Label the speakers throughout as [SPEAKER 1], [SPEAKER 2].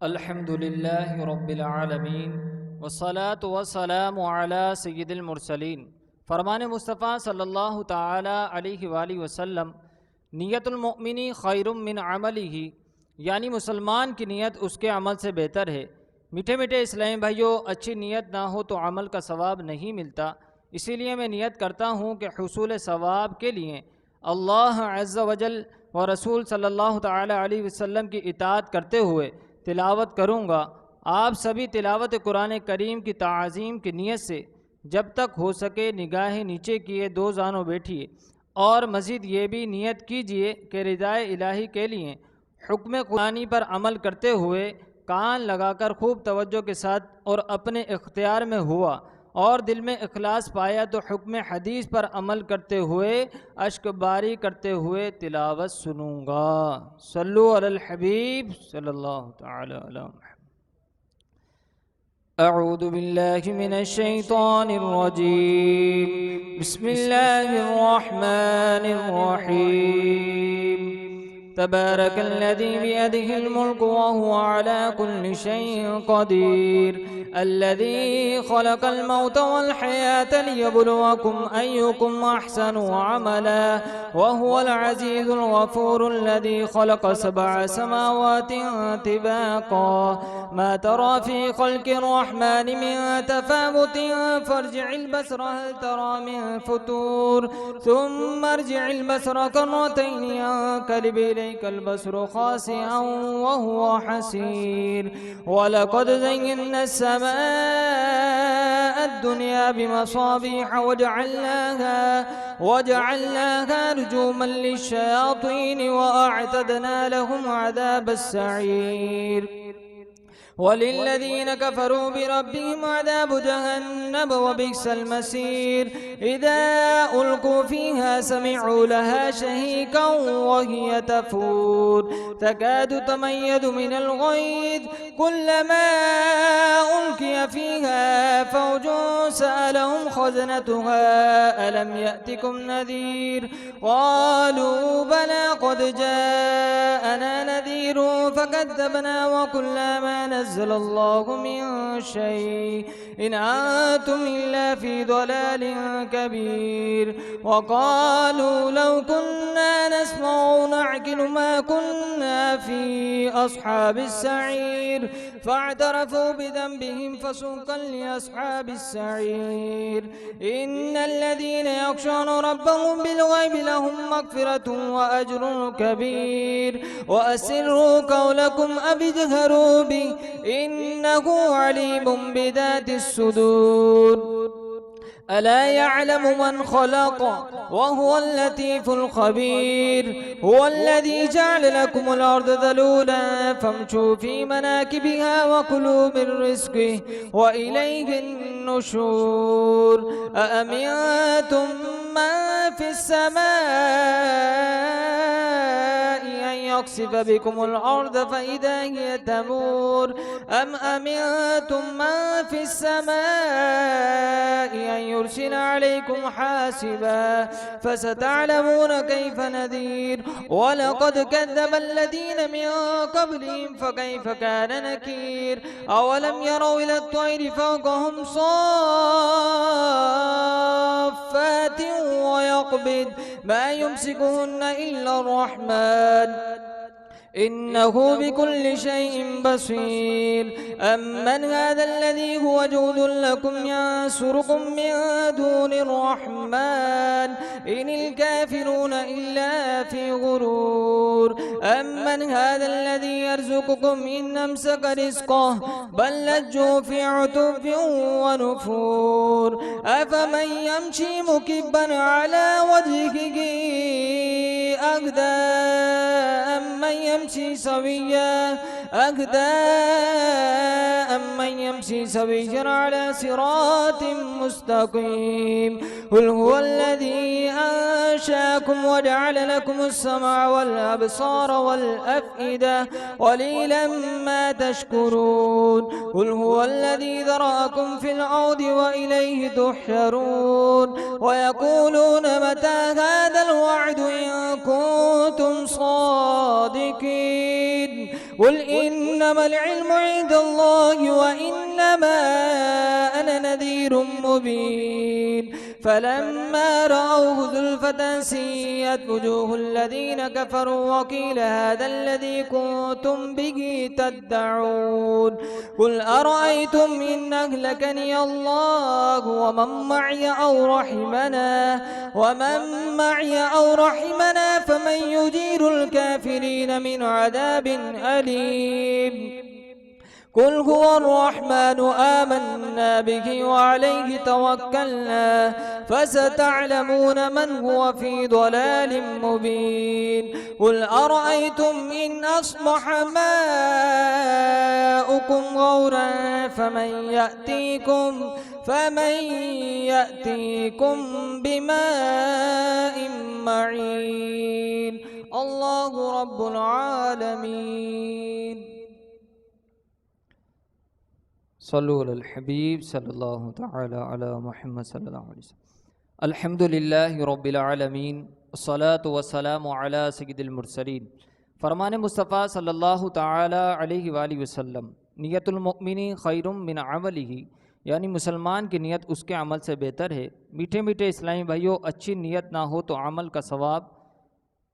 [SPEAKER 1] الحمد للہ رب العالمین والصلاة والسلام علی سید المرسلین۔ فرمان مصطفیٰ صلی اللہ تعالی علیہ وآلہ وسلم، نیت المؤمنی خیر من عملہ، یعنی مسلمان کی نیت اس کے عمل سے بہتر ہے۔ میٹھے میٹھے اسلامی بھائیوں، اچھی نیت نہ ہو تو عمل کا ثواب نہیں ملتا، اسی لیے میں نیت کرتا ہوں کہ حصول ثواب کے لیے اللہ عز و جل و رسول صلی اللہ تعالی علیہ وسلم کی اطاعت کرتے ہوئے تلاوت کروں گا۔ آپ سبھی تلاوت قرآن کریم کی تعظیم کی نیت سے جب تک ہو سکے نگاہیں نیچے کیے دو زانوں بیٹھیے، اور مزید یہ بھی نیت کیجئے کہ رضائے الہی کے لیے حکم قرآنی پر عمل کرتے ہوئے کان لگا کر خوب توجہ کے ساتھ اور اپنے اختیار میں ہوا اور دل میں اخلاص پایا تو حکم حدیث پر عمل کرتے ہوئے اشک باری کرتے ہوئے تلاوت سنوں گا۔ صلو علی الحبیب صلی اللہ تعالی علی محمد۔ اعوذ باللہ من الشیطان الرجیم، بسم اللہ الرحمن الرحیم۔ تبارک الذی بیدہ الملک وہو علی کل شیء قدیر، الذي خلق الموت والحياة ليبلوكم أيكم أحسن عملا وهو العزيز الغفور، الذي خلق 7 سماوات طباقا ما ترى في خلق الرحمن من تفاوت فارجع البصر هل ترى من فتور ثم ارجع البصر كرتين ينقلب إليك البصر خاسئا وهو حسير، ولقد زينا السماء الدنيا بمصابيح وجعلناها رجوما للشياطين وأعتدنا لهم عذاب السعير، وللذين كفروا بربهم عذاب جهنم وبئس المصير، إذا ألقوا فيها سمعوا لها شهيقا وهي تفور تكاد تميز من الغيظ كلما ألقي فيها فوج سألهم خزنتها ألم يأتكم نذير، قالوا بلى قد جاءنا نذير فكذبنا وقلنا ما نزل الله من شيء إن أنتم إلا في ضلال كبير، وقالوا لو كنا نسمع أو نعقل ما كنا في أصحاب السعير، فاعترفوا بذنبهم فسوقا لأصحاب السعير، إن الذين يخشون ربهم بالغيب لهم مغفرة وأجر كبير، وأسروا قولكم أو اجهروا به إنه عليم بذات الصدور، ألا يعلم من خلق وهو اللطيف الخبير، هو الذي جعل لكم الأرض ذلولا فامشوا في مناكبها وكلوا من رزقه وإليه النشور، أأمنتم من في السماء يخسف بكم الأرض فإذا هي تمور، أم أمنتم من في السماء أن يرسل عليكم حاسبا فستعلمون كيف نذير، ولقد كذب الذين من قبلهم فكيف كان نكير، أولم يروا إلى الطير فوقهم صافات ويقبض ما يمسكهن إلا الرحمن إنه بكل شيء بصير، أمن هذا الذي هو جود لكم ينصركم من دون الرحمن إن الكافرون إلا في غرور، أمن هذا الذي يرزقكم إن أمسك رزقه بل لجوا في عتب ونفور، أفمن يمشي مكبا على وجهه أهدى أمن يمشي سويا على صراط مستقيم، قل هو الذي أنشأكم وجعل لكم السمع والأبصار والأفئدة قليلا ما تشكرون، قل هو الذي ذرأكم في الأرض وإليه تحشرون، ويقولون متى هذا الوعد إن كنتم صادقين، قل إنما العلم عند الله وإنما أنا نذير مبين فلما رأوه زلفة سيئت وجوه الذين كفروا وقيل هذا الذي كنتم به تدعون قل أرأيتم إن أهلكني الله ومن معي أو رحمنا فمن يجير الكافرين من عذاب أليم قل هو الرحمن آمنا به وعليه توكلنا فستعلمون من هو في ضلال مبين قل أرأيتم إن أصبح ماؤكم غورا فمن يأتيكم بماء معين الله رب العالمين صلو علی الحبیب صلی اللہ تعالی علی محمد صلی اللہ علیہ وسلم الحمدللہ رب العالمین والصلاة والسلام علی سید المرسلین فرمان مصطفیٰ صلی اللہ تعالی علیہ وآلہ وسلم نیت المؤمن خیر من عملہ یعنی مسلمان کی نیت اس کے عمل سے بہتر ہے۔ میٹھے میٹھے اسلامی بھائیوں، اچھی نیت نہ ہو تو عمل کا ثواب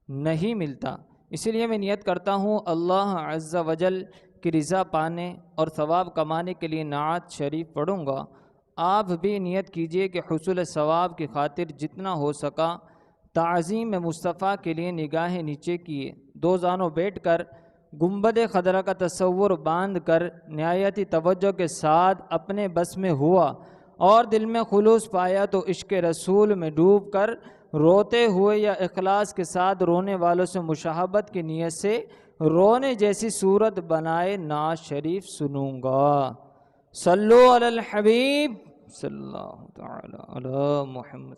[SPEAKER 1] نہیں ملتا، اسی لیے میں نیت کرتا ہوں اللہ عز و جل کی رضا پانے اور ثواب کمانے کے لیے نعت شریف پڑھوں گا۔ آپ بھی نیت کیجئے کہ حصول ثواب کی خاطر جتنا ہو سکا تعظیم مصطفیٰ کے لیے نگاہیں نیچے کیے، دو زانوں بیٹھ کر گنبد خضرا کا تصور باندھ کر نہایتی توجہ کے ساتھ اپنے بس میں ہوا اور دل میں خلوص پایا تو عشق رسول میں ڈوب کر روتے ہوئے یا اخلاص کے ساتھ رونے والوں سے مشاہبت کی نیت سے رونے جیسی صورت بنائے نعت شریف سنوں گا۔ صلو علی الحبیب صلی اللہ تعالی علی محمد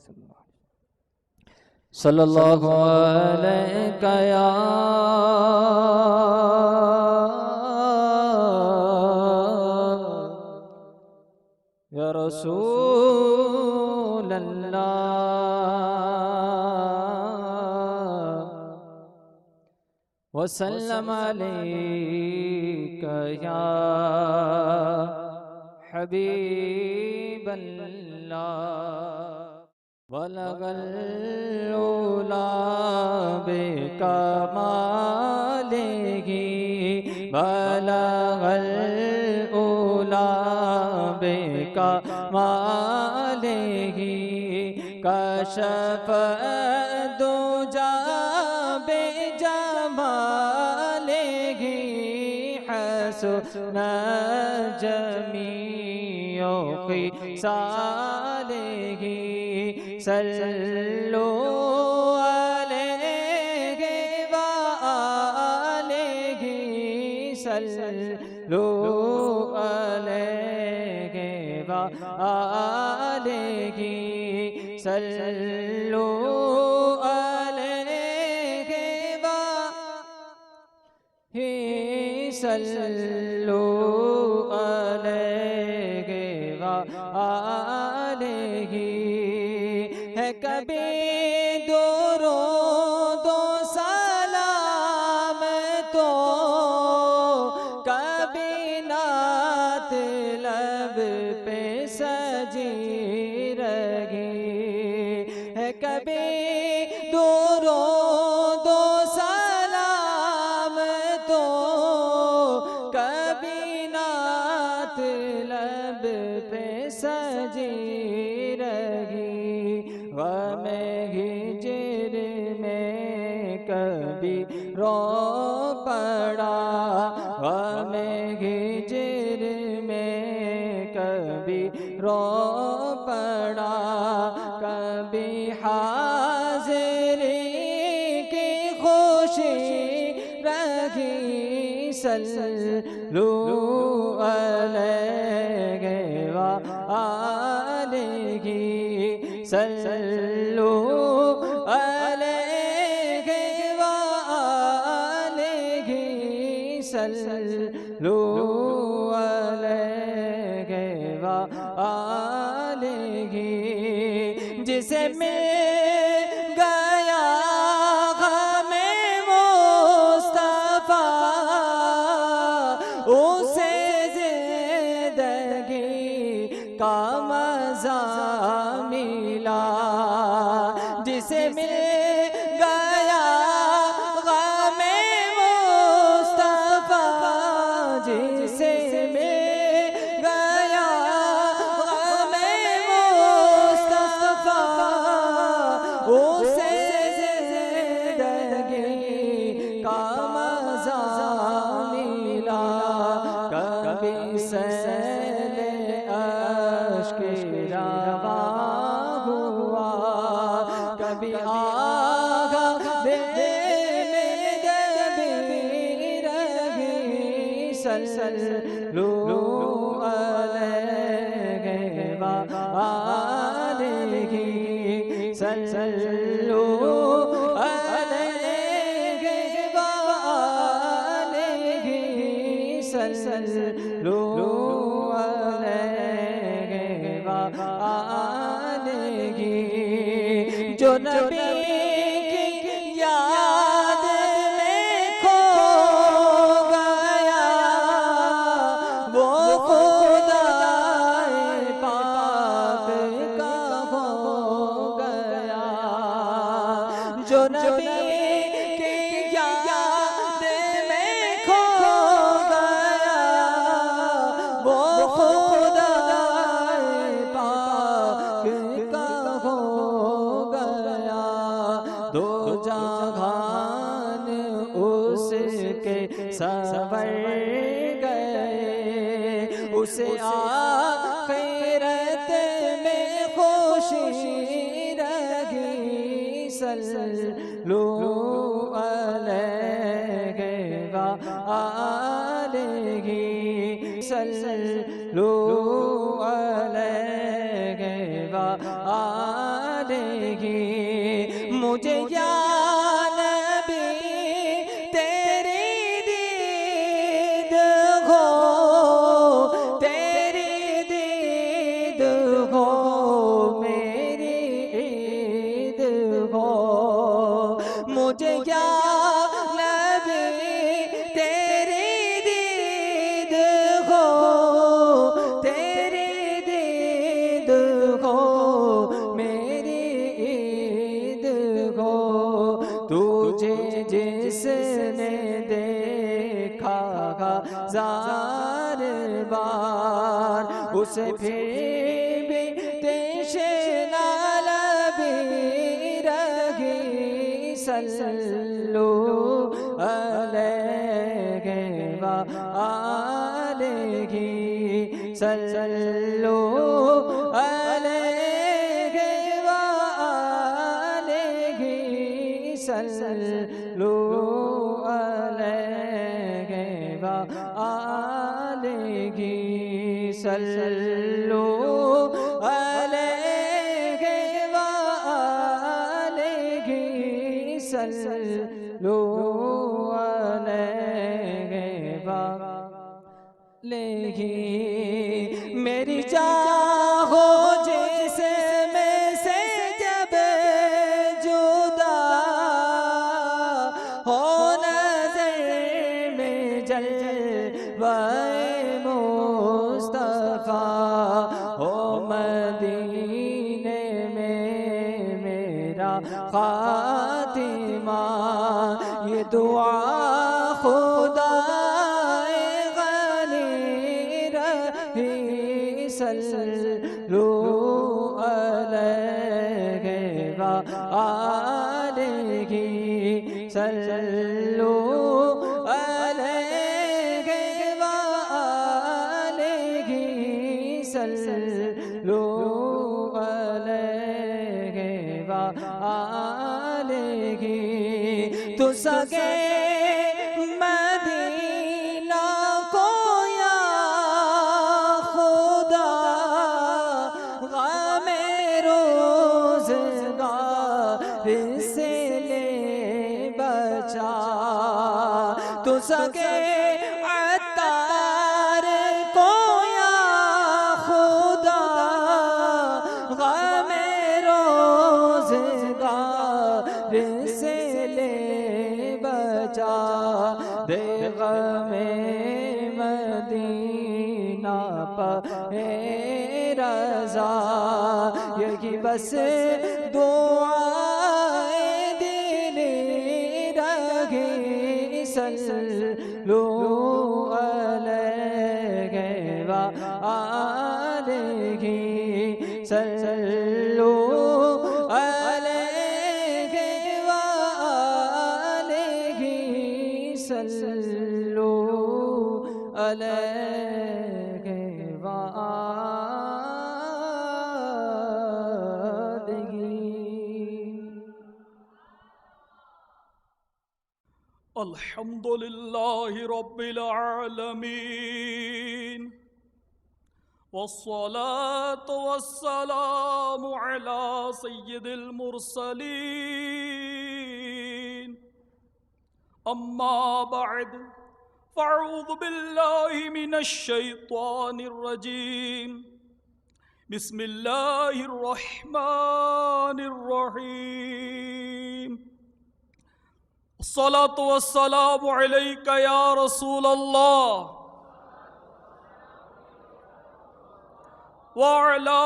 [SPEAKER 1] صلی اللہ علیہ یا رسول اللہ وسلم علیک یا حبیب اللہ بلغ العلا بکمالہ بلغ العلا بکمالہ کشف الدجی بجمالہ حسن جمیع خصالہ صلو علیہ وآلہ صلو علیہ وآلہ صلو علیہ وآلہ صلو علیہ وآلہ ہے کبھی درود و سلام تو کبھی نعت لب پہ سجی رہی ہے کبھی درود و سلام تو کبھی نعت لب پہ سجی غم ہجر میں کبھی رو پڑا غم ہجر میں کبھی رو پڑا کبھی حاضری کی خوشی رہی صلو علیہ وآلہ صلو علیہ وآلہ صلو علیہ وآلہ جسے مل گیا ہمیں مصطفیٰ
[SPEAKER 2] کبھی سیل اشک رواں ہوا، کبھی آگا دل میں دبی رہی، صلو علیہ وآلہ، صلو علیہ وآلہ، صلو علیہ وآلہ، جو نبی کی یاد میں کھو گیا، وہ خدا پاک کا ہو گیا، جو نبی کی یاد میں کھو گیا، وہ خدا پاک کا ہو گیا، دو جہان اس کے سنور گئے، اسے آخرت میں خوشی رہی، صلو علیہ وآلہ، صلو علیہ وآلہ، مجھے یا نبی تیری دید ہو، تیری دید ہو، میری عید ہو، مجھے یا نبی تیری دید ہو، تیری دید ہو، میری عید ہو، تجھے جس نے دیکھا ہزار بار، اسے پھر بھی تشنا لبی رہی، صلو علیہ وآلہ، صلو علیہ وآلہ، صلو علیہ وآلہ، صلو علیہ وآلہ، صلو علیہ وآلہ، میری جان ہو جسم سے جب جدا، ہو نظر میں جلوہ مصطفیٰ، ہو مدینے میں میرا خاتمہ، یہ دعا خدا غنی رہی، صلو علیہ وآلہ، صلو علیہ وآلہ، صلو علیہ وآلہ، تو سگے مدینہ کو یا خدا، غم روزگار سے لے بچا، تو سگے عطار کو یا خدا، غم روزگار سے لے بچا، دے غم مدینہ پہ رضا، یہی بس دعائیں دل رہی، صلو علیہ وآلہ، صلو علیہ وآلہ، صلو علیہ شیخ وعدگی.
[SPEAKER 3] الحمد لله رب العالمين والصلاة والسلام على سيد المرسلين. أما بعد فأعوذ بالله من الشيطان الرجيم. بسم الله الرحمن الرحيم. الصلاة والسلام عليك يا رسول الله وعلى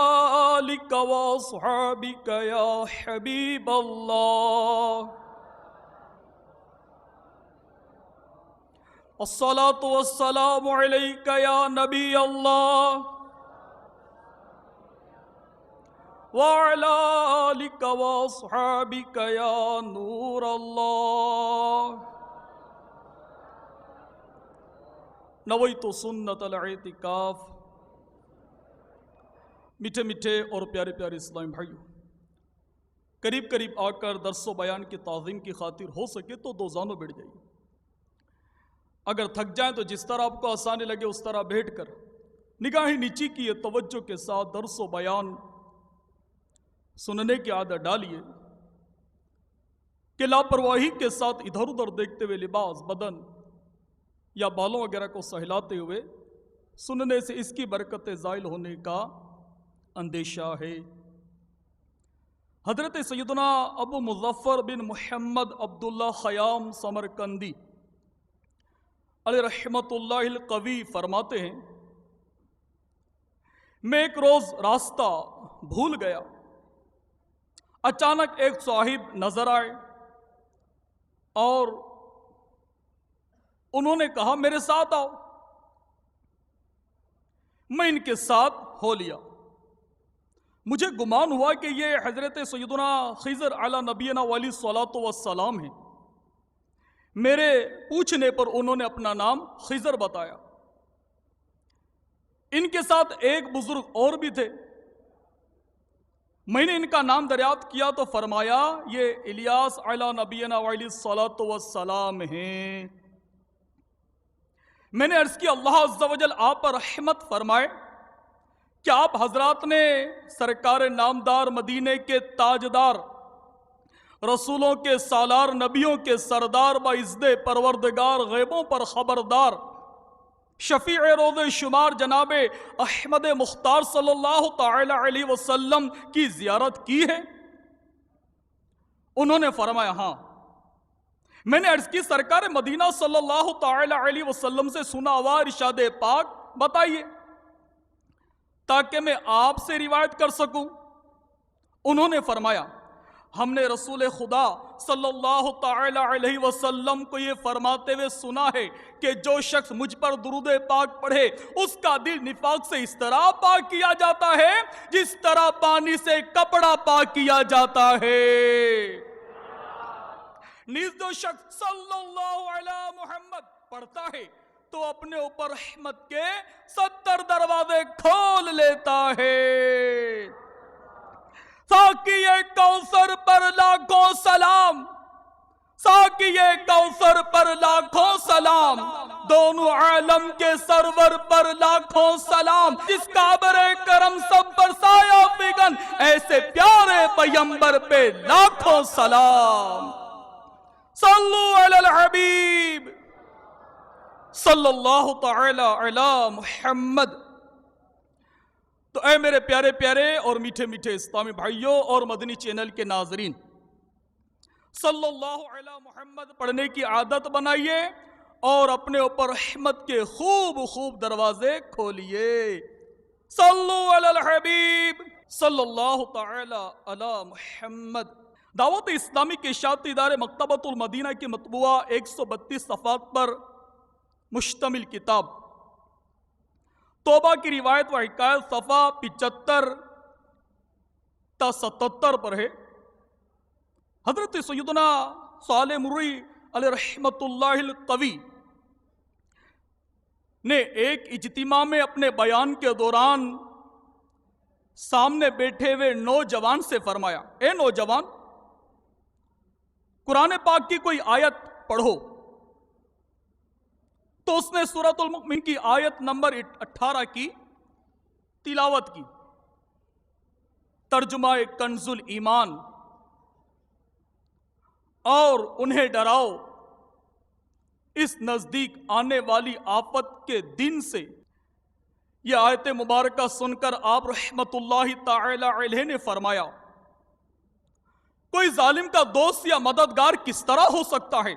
[SPEAKER 3] آلك وأصحابك يا حبيب الله. الصلاة والسلام عليك يا نبي الله وعلى آلك وأصحابك يا نور الله. نويت سنة الاعتکاف. میٹھے میٹھے اور پیارے پیارے اسلامی بھائیوں، قریب قریب آ کر درس و بیان کی تعظیم کی خاطر ہو سکے تو دو زانوں بیٹھ جائیے. اگر تھک جائیں تو جس طرح آپ کو آسانی لگے اس طرح بیٹھ کر نگاہیں نیچی کیے توجہ کے ساتھ درس و بیان سننے کی عادت ڈالیے کہ لاپرواہی کے ساتھ ادھر ادھر دیکھتے ہوئے لباس، بدن یا بالوں وغیرہ کو سہلاتے ہوئے سننے سے اس کی برکتیں زائل ہونے کا اندیشہ ہے. حضرت سیدنا ابو مظفر بن محمد عبداللہ خیام سمرقندی علیہ رحمت اللہ القوی فرماتے ہیں، میں ایک روز راستہ بھول گیا. اچانک ایک صاحب نظر آئے اور انہوں نے کہا میرے ساتھ آؤ. میں ان کے ساتھ ہو لیا. مجھے گمان ہوا کہ یہ حضرت سیدنا خضر علی نبینا علیہ الصلوۃ والسلام ہیں. میرے پوچھنے پر انہوں نے اپنا نام خضر بتایا. ان کے ساتھ ایک بزرگ اور بھی تھے. میں نے ان کا نام دریافت کیا تو فرمایا یہ الیاس علی نبینا علیہ الصلوۃ والسلام ہیں. میں نے عرض کی اللہ عز و جل آپ پر رحمت فرمائے. کیا آپ حضرات نے سرکار نامدار مدینے کے تاجدار، رسولوں کے سالار، نبیوں کے سردار، باعزت پروردگار، غیبوں پر خبردار، شفیع روز شمار جناب احمد مختار صلی اللہ تعالی علیہ وسلم کی زیارت کی ہے؟ انہوں نے فرمایا ہاں. میں نے عرض کی سرکار مدینہ صلی اللہ تعالی علیہ وسلم سے سنا ہوا ارشاد پاک بتائیے تاکہ میں آپ سے روایت کر سکوں. انہوں نے فرمایا ہم نے رسول خدا صلی اللہ تعالی علیہ وسلم کو یہ فرماتے ہوئے سنا ہے کہ جو شخص مجھ پر درود پاک پڑھے اس کا دل نفاق سے اس طرح پاک کیا جاتا ہے جس طرح پانی سے کپڑا پاک کیا جاتا ہے. نیز جو شخص صلی اللہ علیہ محمد پڑھتا ہے تو اپنے اوپر رحمت کے 70 دروازے کھول لیتا ہے. ساقی کوثر پر لاکھوں سلام، ساقی کوثر پر لاکھوں سلام، دونوں عالم کے سرور پر لاکھوں سلام، جس کا ابر کرم سب پر سایہ فگن، ایسے پیارے پیمبر پہ لاکھوں سلام. صلو علی الحبیب صلی اللہ تعالی علی محمد. تو اے میرے پیارے پیارے اور میٹھے میٹھے اسلامی بھائیوں اور مدنی چینل کے ناظرین، صلی اللہ علی محمد پڑھنے کی عادت بنائیے اور اپنے اوپر رحمت کے خوب خوب دروازے کھولیے. صلو علی الحبیب صلی اللہ تعالی علی محمد. دعوت اسلامی کے اشاعتی ادارے مکتبۃ المدینہ کی مطبوعہ 132 صفحات پر مشتمل کتاب توبہ کی روایت و حکایت صفحہ 75 تا 77 پر ہے. حضرت سیدنا صالح مرئی علیہ رحمت اللہ القوی نے ایک اجتماع میں اپنے بیان کے دوران سامنے بیٹھے ہوئے نوجوان سے فرمایا، اے نوجوان، قرآن پاک کی کوئی آیت پڑھو۔ تو اس نے سورۃ المؤمن کی آیت نمبر 18 کی تلاوت کی۔ ترجمہ کنز الایمان، اور انہیں ڈراؤ اس نزدیک آنے والی آفت کے دن سے۔ یہ آیت مبارکہ سن کر آپ رحمت اللہ تعالی علیہ نے فرمایا، کوئی ظالم کا دوست یا مددگار کس طرح ہو سکتا ہے،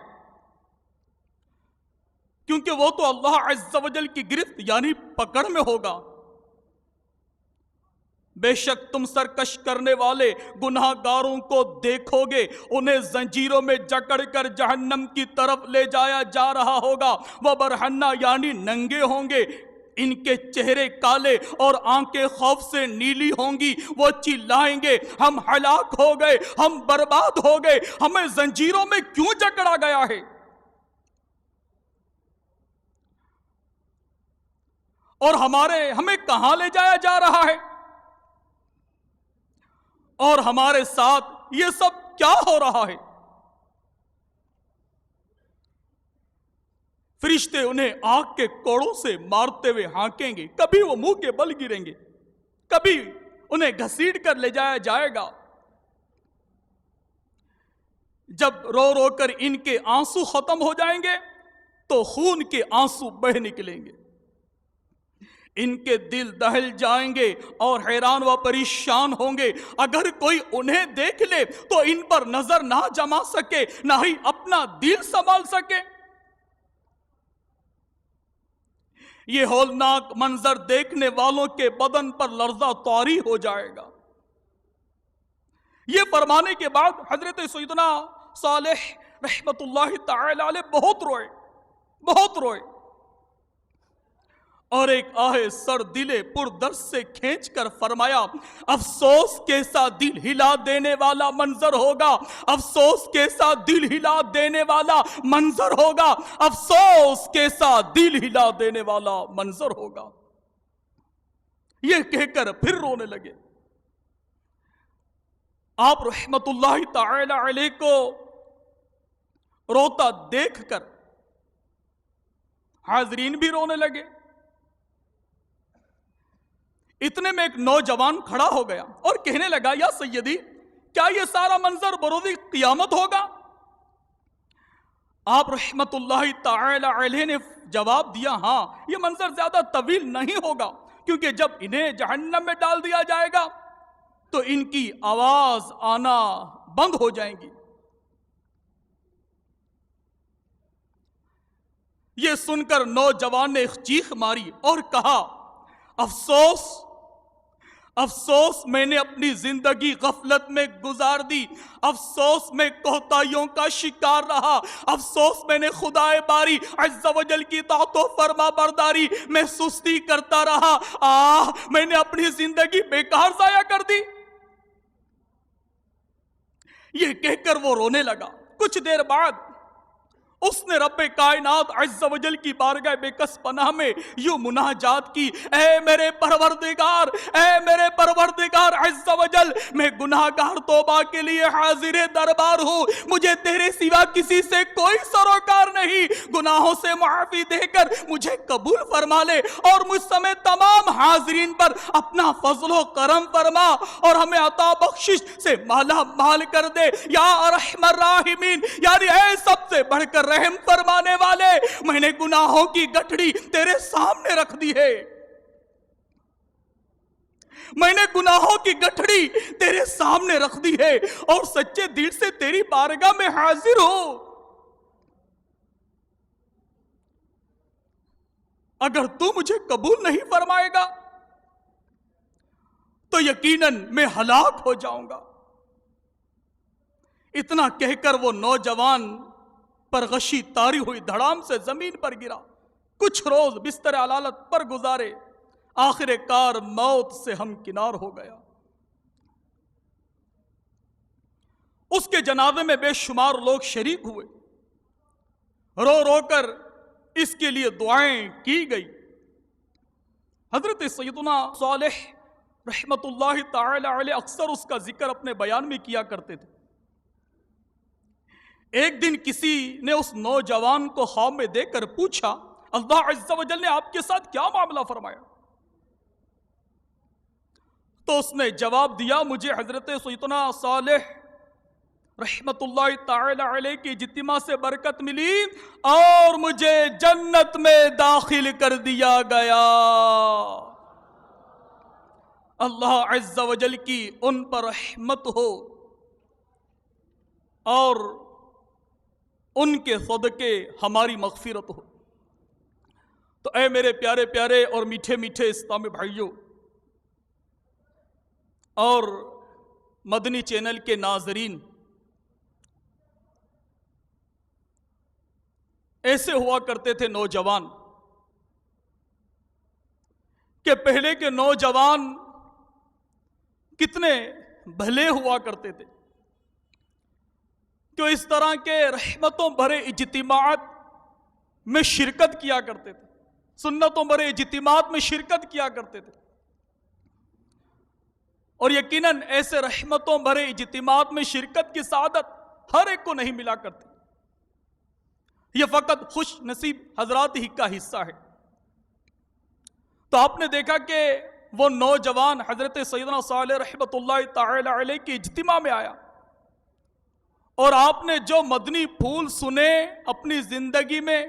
[SPEAKER 3] کیونکہ وہ تو اللہ عز و جل کی گرفت یعنی پکڑ میں ہوگا۔ بے شک تم سرکش کرنے والے گناہ گاروں کو دیکھو گے، انہیں زنجیروں میں جکڑ کر جہنم کی طرف لے جایا جا رہا ہوگا۔ وہ برہنہ یعنی ننگے ہوں گے، ان کے چہرے کالے اور آنکھیں خوف سے نیلی ہوں گی۔ وہ چلائیں گے، ہم ہلاک ہو گئے، ہم برباد ہو گئے، ہمیں زنجیروں میں کیوں جکڑا گیا ہے؟ اور ہمیں کہاں لے جایا جا رہا ہے؟ اور ہمارے ساتھ یہ سب کیا ہو رہا ہے؟ فرشتے انہیں آگ کے کوڑوں سے مارتے ہوئے ہانکیں گے، کبھی وہ منہ کے بل گریں گے، کبھی انہیں گھسیٹ کر لے جایا جائے گا۔ جب رو رو کر ان کے آنسو ختم ہو جائیں گے تو خون کے آنسو بہہ نکلیں گے، ان کے دل دہل جائیں گے اور حیران و پریشان ہوں گے۔ اگر کوئی انہیں دیکھ لے تو ان پر نظر نہ جما سکے، نہ ہی اپنا دل سنبھال سکے۔ یہ ہولناک منظر دیکھنے والوں کے بدن پر لرزہ طاری ہو جائے گا۔ یہ فرمانے کے بعد حضرت سیدنا صالح رحمت اللہ تعالی علیہ بہت روئے اور ایک آہ سر دلے پر درد سے کھینچ کر فرمایا، افسوس کیسا دل ہلا دینے والا منظر ہوگا، افسوس کیسا دل ہلا دینے والا منظر ہوگا، افسوس کیسا دل ہلا دینے والا منظر ہوگا۔ یہ کہہ کر پھر رونے لگے۔ آپ رحمت اللہ تعالی علیہ کو روتا دیکھ کر حاضرین بھی رونے لگے۔ اتنے میں ایک نوجوان کھڑا ہو گیا اور کہنے لگا، یا سیدی، کیا یہ سارا منظر بروز قیامت ہوگا؟ آپ رحمت اللہ تعالی علیہ نے جواب دیا، ہاں، یہ منظر زیادہ طویل نہیں ہوگا، کیونکہ جب انہیں جہنم میں ڈال دیا جائے گا تو ان کی آواز آنا بند ہو جائیں گی۔ یہ سن کر نوجوان نے ایک چیخ ماری اور کہا، افسوس افسوس، میں نے اپنی زندگی غفلت میں گزار دی، افسوس میں کوتاہیوں کا شکار رہا، افسوس میں نے خدائے باری عز و جل کی اطاعت و فرما برداری میں سستی کرتا رہا، میں نے اپنی زندگی بیکار ضائع کر دی۔ یہ کہہ کر وہ رونے لگا۔ کچھ دیر بعد اس نے رب کائنات عز و جل کی بارگاہ بے کس پناہ میں یوں مناجات کی، اے میرے پروردگار عز و جل، میں گناہگار توبہ کے لیے حاضر دربار ہوں، مجھے تیرے سوا کسی سے کوئی سروکار نہیں، گناہوں سے معافی دے کر مجھے قبول فرما لے اور مجھ سمیت تمام حاضرین پر اپنا فضل و کرم فرما اور ہمیں عطا بخشش سے مالا مال کر دے یا ارحم الراحمین، یعنی اے سب سے بڑھ کر رحم فرمانے والے، میں نے گناہوں کی گٹھڑی تیرے سامنے رکھ دی ہے، میں نے گناہوں کی گٹھڑی تیرے سامنے رکھ دی ہے اور سچے دل سے تیری بارگاہ میں حاضر ہوں۔ اگر تو مجھے قبول نہیں فرمائے گا تو یقیناً میں ہلاک ہو جاؤں گا۔ اتنا کہہ کر وہ نوجوان پر غشی تاری ہوئی دھڑام سے زمین پر گرا، کچھ روز بستر علالت پر گزارے، آخر کار موت سے ہمکنار ہو گیا۔ اس کے جنازے میں بے شمار لوگ شریک ہوئے، رو رو کر اس کے لیے دعائیں کی گئی۔ حضرت سیدنا صالح رحمت اللہ تعالی علیہ اکثر اس کا ذکر اپنے بیان میں کیا کرتے تھے. ایک دن کسی نے اس نوجوان کو خواب میں دیکھ کر پوچھا اللہ عز و جل نے آپ کے ساتھ کیا معاملہ فرمایا؟ تو اس نے جواب دیا مجھے حضرت سیدنا صالح رحمت اللہ تعالی علیہ کی اجتماع سے برکت ملی اور مجھے جنت میں داخل کر دیا گیا. اللہ عز و جل کی ان پر رحمت ہو اور ان کے صدقے ہماری مغفرت ہو. تو اے میرے پیارے پیارے اور میٹھے میٹھے اسلامی بھائیوں اور مدنی چینل کے ناظرین، ایسے ہوا کرتے تھے نوجوان کہ پہلے کے نوجوان کتنے بھلے ہوا کرتے تھے کہ اس طرح کے رحمتوں بھرے اجتماعات میں شرکت کیا کرتے تھے، سنتوں بھرے اجتماعات میں شرکت کیا کرتے تھے. اور یقیناً ایسے رحمتوں بھرے اجتماعات میں شرکت کی سعادت ہر ایک کو نہیں ملا کرتی، یہ فقط خوش نصیب حضرات ہی کا حصہ ہے. تو آپ نے دیکھا کہ وہ نوجوان حضرت سیدنا صالح رحمت اللہ تعالی علیہ کی اجتماع میں آیا اور آپ نے جو مدنی پھول سنے، اپنی زندگی میں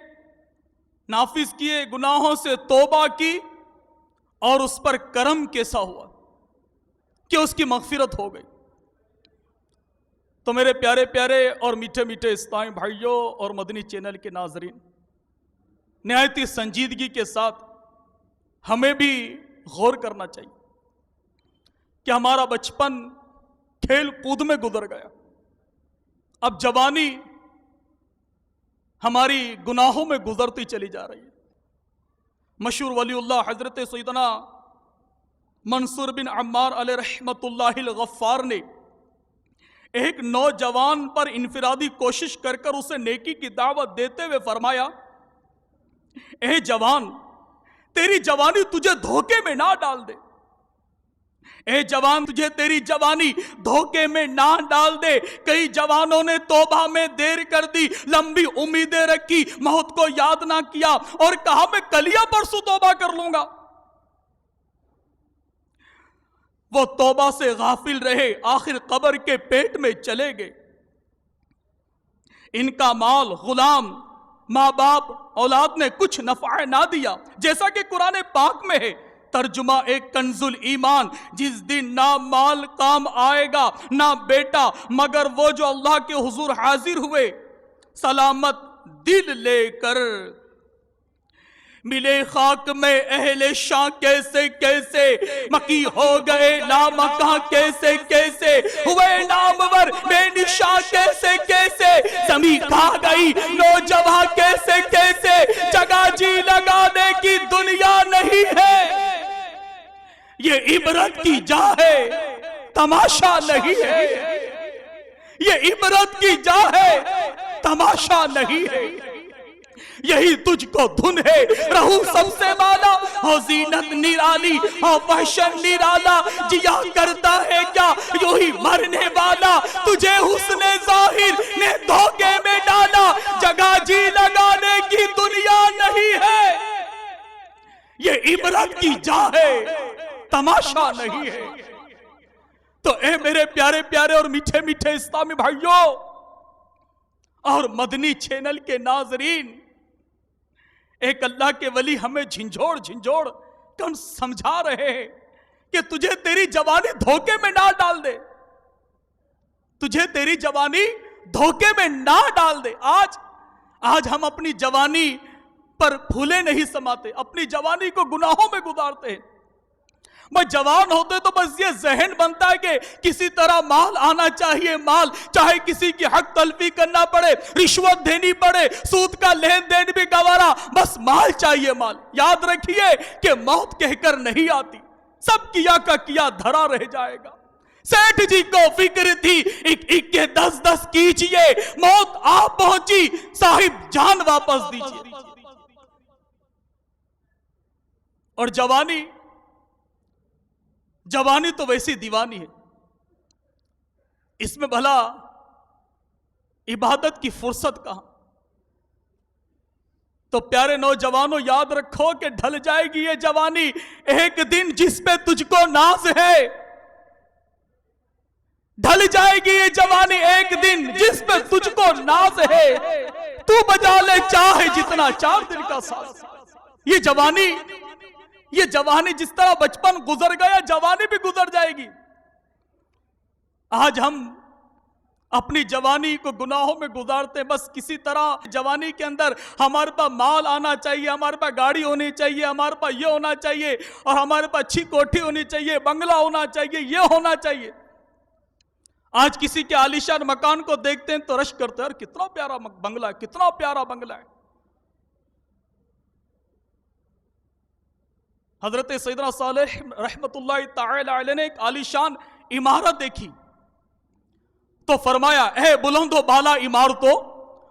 [SPEAKER 3] نافذ کیے، گناہوں سے توبہ کی اور اس پر کرم کیسا ہوا کہ اس کی مغفرت ہو گئی. تو میرے پیارے پیارے اور میٹھے میٹھے اسلامی بھائیوں اور مدنی چینل کے ناظرین، نہایت ہی سنجیدگی کے ساتھ ہمیں بھی غور کرنا چاہیے کہ ہمارا بچپن کھیل کود میں گزر گیا، اب جوانی ہماری گناہوں میں گزرتی چلی جا رہی ہے. مشہور ولی اللہ حضرت سیدنا منصور بن عمار علیہ رحمت اللہ الغفار نے ایک نوجوان پر انفرادی کوشش کر کر اسے نیکی کی دعوت دیتے ہوئے فرمایا، اے جوان، تیری جوانی تجھے دھوکے میں نہ ڈال دے. اے جوان، تجھے تیری جوانی دھوکے میں نہ ڈال دے. کئی جوانوں نے توبہ میں دیر کر دی، لمبی امیدیں رکھی، موت کو یاد نہ کیا اور کہا میں کلیہ پرسوں توبہ کر لوں گا. وہ توبہ سے غافل رہے، آخر قبر کے پیٹ میں چلے گئے. ان کا مال، غلام، ماں باپ، اولاد نے کچھ نفع نہ دیا، جیسا کہ قرآن پاک میں ہے ترجمہ ایک کنز الایمان، جس دن نہ مال کام آئے گا نہ بیٹا، مگر وہ جو اللہ کے حضور حاضر ہوئے سلامت دل لے کر. ملے خاک میں اہل شاہ کیسے کیسے، مکی ہو گئے لامکاں کیسے کیسے، ہوئے نامور بے نشاں کیسے کیسے، زمین کھا گئی نوجوان کیسے کیسے. جگہ جی لگانے کی دنیا نہیں ہے، یہ عبرت کی جا ہے، تماشا نہیں ہے. یہ عبرت کی جا ہے، تماشا نہیں ہے. یہی تجھ کو دھن ہے، رہو سب سے بالا، ہو زینت نرالی، ہو فحشن نرالا. جیا کرتا ہے کیا یوں ہی مرنے والا، تجھے حسن ظاہر نے دھوکے میں ڈالا. جگہ جی لگانے کی دنیا نہیں ہے، یہ عبرت کی جا ہے، تماشا نہیں ہے. تو اے میرے پیارے پیارے اور میٹھے میٹھے اسلامی بھائیوں اور مدنی چینل کے ناظرین، ایک اللہ کے ولی ہمیں جھنجھوڑ جھنجھوڑ کم سمجھا رہے ہیں کہ تجھے تیری جوانی دھوکے میں نہ ڈال دے، تجھے تیری جوانی دھوکے میں نہ ڈال دے. آج ہم اپنی جوانی پر پھولے نہیں سماتے، اپنی جوانی کو گناہوں میں گزارتے ہیں. بس جوان ہوتے تو بس یہ ذہن بنتا ہے کہ کسی طرح مال آنا چاہیے، مال چاہے کسی کی حق تلفی کرنا پڑے، رشوت دینی پڑے، سود کا لین دین بھی گوارا، بس مال چاہیے مال. یاد رکھیے کہ موت کہہ کر نہیں آتی، سب کیا کا کیا دھرا رہ جائے گا. سیٹھ جی کو فکر تھی ایک ایک کے 10 کیجئے، موت آ پہنچی، صاحب جان واپس دیجئے. اور جوانی تو ویسی دیوانی ہے، اس میں بھلا عبادت کی فرصت کہاں؟ تو پیارے نوجوانوں یاد رکھو کہ ڈھل جائے گی یہ جوانی ایک دن جس پہ تجھ کو ناز ہے، ڈھل جائے گی یہ جوانی ایک دن جس پہ تجھ کو ناز ہے، تو بجا لے چاہے جتنا 4 دن کا ساز۔ یہ جوانی جس طرح بچپن گزر گیا جوانی بھی گزر جائے گی۔ آج ہم اپنی جوانی کو گناہوں میں گزارتے ہیں، بس کسی طرح جوانی کے اندر ہمارے پاس مال آنا چاہیے، ہمارے پاس گاڑی ہونی چاہیے، ہمارے پاس یہ ہونا چاہیے، اور ہمارے پاس اچھی کوٹھی ہونی چاہیے، بنگلہ ہونا چاہیے، یہ ہونا چاہیے۔ آج کسی کے عالیشان مکان کو دیکھتے ہیں تو رش کرتے ہیں، کتنا پیارا بنگلہ ہے، کتنا پیارا بنگلہ ہے۔ حضرت سیدنا صالح رحمت اللہ تعالی علیہ نے ایک عالیشان عمارت دیکھی تو فرمایا، اے بلند و بالا عمارتوں،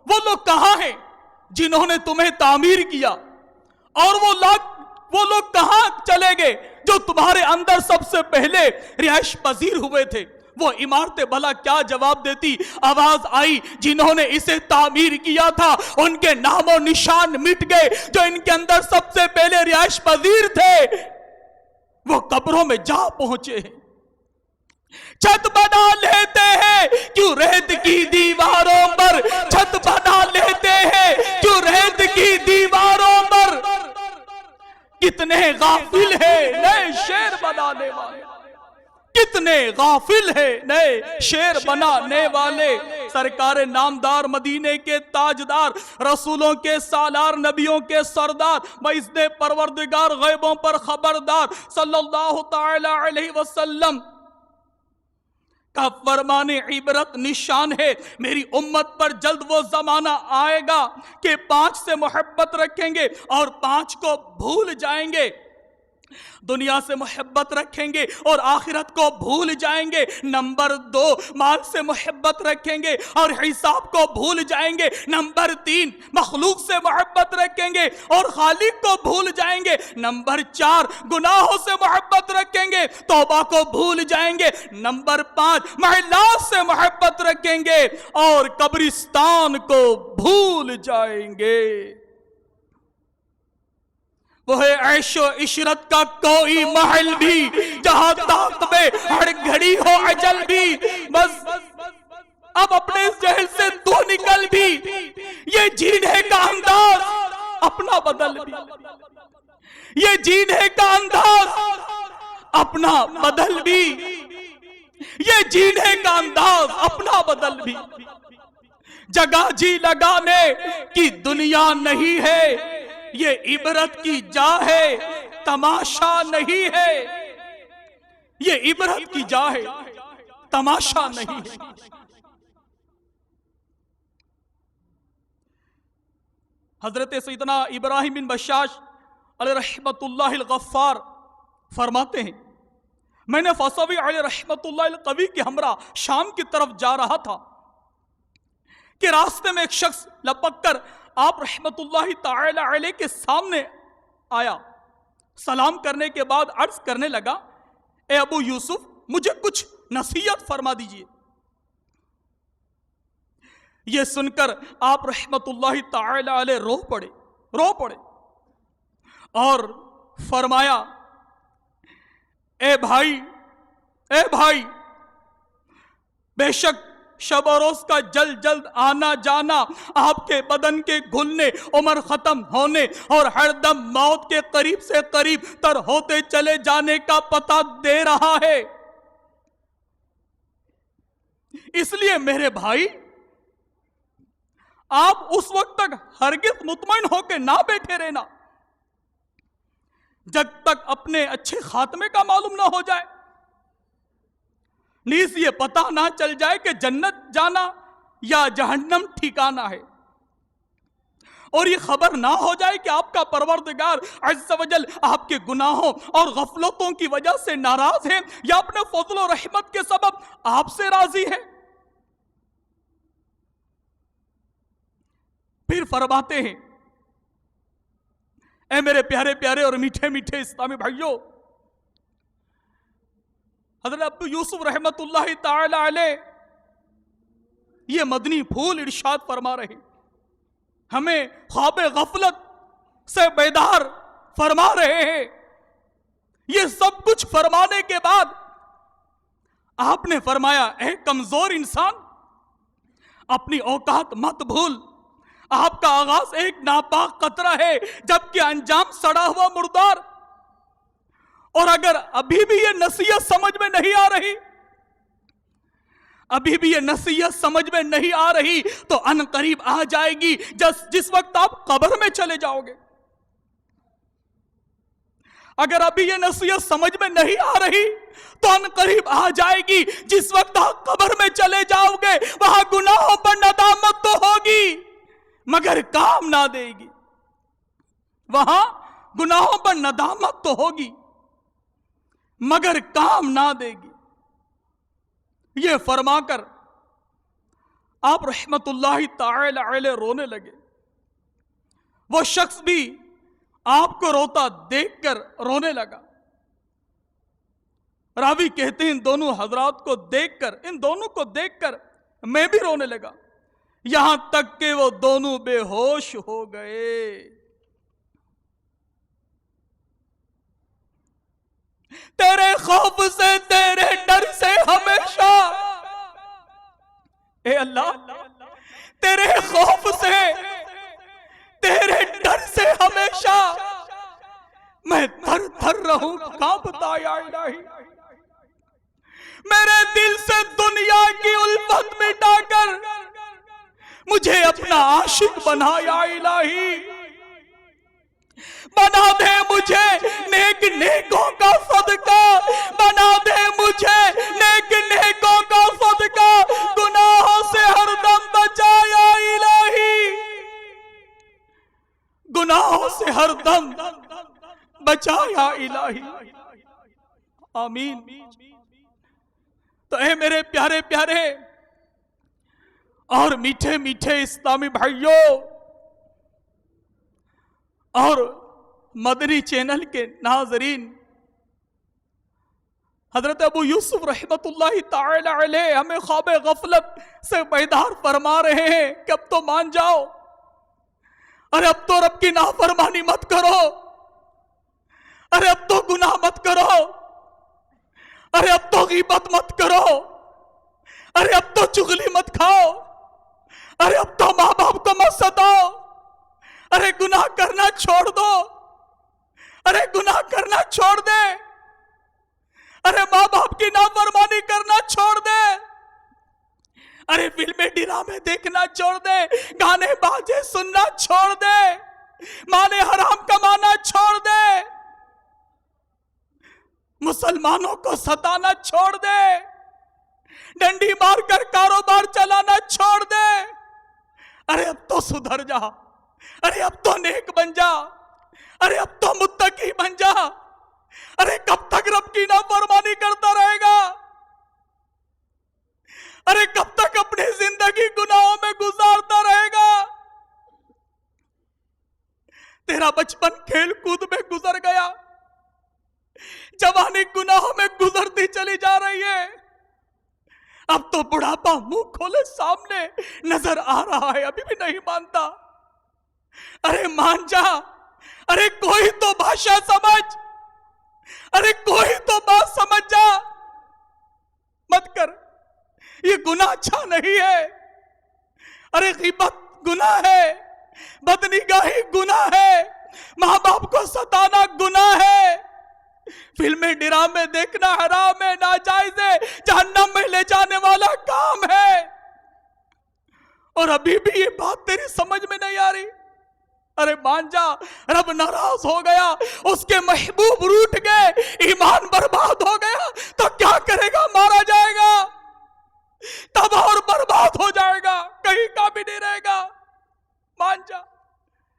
[SPEAKER 3] وہ لوگ کہاں ہیں جنہوں نے تمہیں تعمیر کیا، اور وہ لوگ کہاں چلے گئے جو تمہارے اندر سب سے پہلے رہائش پذیر ہوئے تھے؟ وہ عمارتیں بھلا کیا جواب دیتی؟ آواز آئی، جنہوں نے اسے تعمیر کیا تھا ان کے نام و نشان مٹ گئے، جو ان کے اندر سب سے پہلے رہائش پذیر تھے وہ قبروں میں جا پہنچے ہیں۔ چھت بنا لیتے ہیں کیوں ریت کی دیواروں پر، چھت بنا لیتے ہیں کیوں ریت کی دیواروں پر، کتنے غافل ہیں نئے شعر بنانے والے، کتنے غافل ہیں نئے شعر بنانے والے۔ سرکار نامدار، مدینے کے تاجدار، رسولوں کے سالار، نبیوں کے سردار، باذن پروردگار غیبوں پر خبردار صلی اللہ تعالی علیہ وسلم کا فرمان عبرت نشان ہے۔ میری امت پر جلد وہ زمانہ آئے گا کہ 5 سے محبت رکھیں گے اور 5 کو بھول جائیں گے۔ دنیا سے محبت رکھیں گے اور آخرت کو بھول جائیں گے۔ نمبر 2، مال سے محبت رکھیں گے اور حساب کو بھول جائیں گے۔ نمبر 3، مخلوق سے محبت رکھیں گے اور خالق کو بھول جائیں گے۔ نمبر 4، گناہوں سے محبت رکھیں گے، توبہ کو بھول جائیں گے۔ نمبر 5، محلات سے محبت رکھیں گے اور قبرستان کو بھول جائیں گے۔ وہ ہے عیش و عشرت کا کوئی محل بھی جہاں طاق میں ہر گھڑی ہو اجل بھی، بس اب اپنے جہل سے تو نکل بھی، یہ جینے کا انداز اپنا بدل بھی، یہ جینے کا انداز اپنا بدل بھی، یہ جینے کا انداز اپنا بدل بھی۔ جگہ جی لگانے کی دنیا نہیں ہے، یہ عبرت کی جا ہے، تماشا نہیں ہے۔ یہ عبرت کی جا ہے، تماشا نہیں ہے۔ حضرت سیدنا ابراہیم بن بشاش علیہ رحمت اللہ الغفار فرماتے ہیں، میں نے فصوی علیہ رحمت اللہ القوی کے ہمراہ شام کی طرف جا رہا تھا کہ راستے میں ایک شخص لپک کر آپ رحمت اللہ تعالی علیہ کے سامنے آیا۔ سلام کرنے کے بعد عرض کرنے لگا، اے ابو یوسف، مجھے کچھ نصیحت فرما دیجئے۔ یہ سن کر آپ رحمت اللہ تعالی علیہ رو پڑے اور فرمایا، اے بھائی، بے شک شب و روز کا جلد آنا جانا، آپ کے بدن کے گھلنے، عمر ختم ہونے اور ہر دم موت کے قریب سے قریب تر ہوتے چلے جانے کا پتہ دے رہا ہے۔ اس لیے میرے بھائی، آپ اس وقت تک ہرگز مطمئن ہو کے نہ بیٹھے رہنا جب تک اپنے اچھے خاتمے کا معلوم نہ ہو جائے، نیز یہ پتہ نہ چل جائے کہ جنت جانا یا جہنم ٹھکانا ہے، اور یہ خبر نہ ہو جائے کہ آپ کا پروردگار عز و جل آپ کے گناہوں اور غفلتوں کی وجہ سے ناراض ہے یا اپنے فضل و رحمت کے سبب آپ سے راضی ہے۔ پھر فرماتے ہیں، اے میرے پیارے پیارے اور میٹھے میٹھے اسلامی بھائیوں، حضرت ابو یوسف رحمت اللہ تعالی علیہ یہ مدنی پھول ارشاد فرما رہے، ہمیں خواب غفلت سے بیدار فرما رہے ہیں۔ یہ سب کچھ فرمانے کے بعد آپ نے فرمایا، اے کمزور انسان، اپنی اوقات مت بھول، آپ کا آغاز ایک ناپاک قطرہ ہے جبکہ انجام سڑا ہوا مردار، اور اگر ابھی بھی یہ نصیحت سمجھ میں نہیں آ رہی، ابھی بھی یہ نصیحت سمجھ میں نہیں آ رہی تو ان قریب آ جائے گی جس وقت آپ قبر میں چلے جاؤ گے۔ اگر ابھی یہ نصیحت سمجھ میں نہیں آ رہی تو ان قریب آ جائے گی جس وقت آپ قبر میں چلے جاؤ گے۔ وہاں گناہوں پر ندامت تو ہوگی مگر کام نہ دے گی، وہاں گناہوں پر ندامت تو ہوگی مگر کام نہ دے گی۔ یہ فرما کر آپ رحمت اللہ تعالی علیہ رونے لگے۔ وہ شخص بھی آپ کو روتا دیکھ کر رونے لگا۔ راوی کہتے ہیں ان دونوں حضرات کو دیکھ کر، ان دونوں کو دیکھ کر میں بھی رونے لگا، یہاں تک کہ وہ دونوں بے ہوش ہو گئے۔ تیرے خوف سے، تیرے ڈر سے ہمیشہ، اے اللہ تیرے خوف سے، تیرے ڈر سے ہمیشہ میں تھر تھر رہوں کانپتا یا الہی۔ میرے دل سے دنیا کی الفت مٹا کر مجھے اپنا عاشق بنا یا الہی۔ بنا دے مجھے نیک نیکوں کا صدقہ، بنا دے مجھے نیک نیکوں کا صدقہ، گناہوں سے ہر دم بچا یا الہی، گناہوں سے ہر دم بچا یا الہی، آمین۔ تو اے میرے پیارے پیارے اور میٹھے میٹھے اسلامی بھائیوں اور مدنی چینل کے ناظرین، حضرت ابو یوسف رحمت اللہ تعالی علیہ ہمیں خواب غفلت سے بیدار فرما رہے ہیں کہ اب تو مان جاؤ، ارے اب تو رب کی نافرمانی مت کرو، ارے اب تو گناہ مت کرو، ارے اب تو غیبت مت کرو، ارے اب تو چغلی مت کھاؤ، ارے اب تو ماں باپ کو مت ستاؤ، ارے گناہ کرنا چھوڑ دو، ارے گناہ کرنا چھوڑ دے، ارے ماں باپ کی نافرمانی کرنا چھوڑ دے، ارے فلمیں ڈرامے دیکھنا چھوڑ دے، گانے باجے سننا چھوڑ دے، مال حرام کمانا چھوڑ دے، مسلمانوں کو ستانا چھوڑ دے، ڈنڈی مار کر کاروبار چلانا چھوڑ دے، ارے اب تو سدھر جا، ارے اب تو نیک بن جا، ارے اب تو متقی بن جا، ارے کب تک رب کی نافرمانی کرتا رہے گا، ارے کب تک اپنی زندگی گناہوں میں گزارتا رہے گا۔ تیرا بچپن کھیل کود میں گزر گیا، جوانی گناہوں میں گزرتی چلی جا رہی ہے، اب تو بڑھاپا منہ کھولے سامنے نظر آ رہا ہے، ابھی بھی نہیں مانتا، ارے مان جا، ارے کوئی تو بھاشا سمجھ، ارے کوئی تو بات سمجھ جا، مت کر، یہ گناہ اچھا نہیں ہے، ارے غیبت گناہ ہے، بدنگاہی گناہ ہے، ماں باپ کو ستانا گناہ ہے، فلمیں ڈرامے دیکھنا حرام ہے، ناجائز ہے، جہنم میں لے جانے والا کام ہے، اور ابھی بھی یہ بات تیری سمجھ میں نہیں آ رہی، ارے مان جا، رب ناراض ہو گیا، اس کے محبوب روٹ گئے، ایمان برباد ہو گیا تو کیا کرے گا؟ مارا جائے گا، تباہ اور برباد ہو جائے گا، کہیں کا بھی نہیں رہے گا۔ مان جا،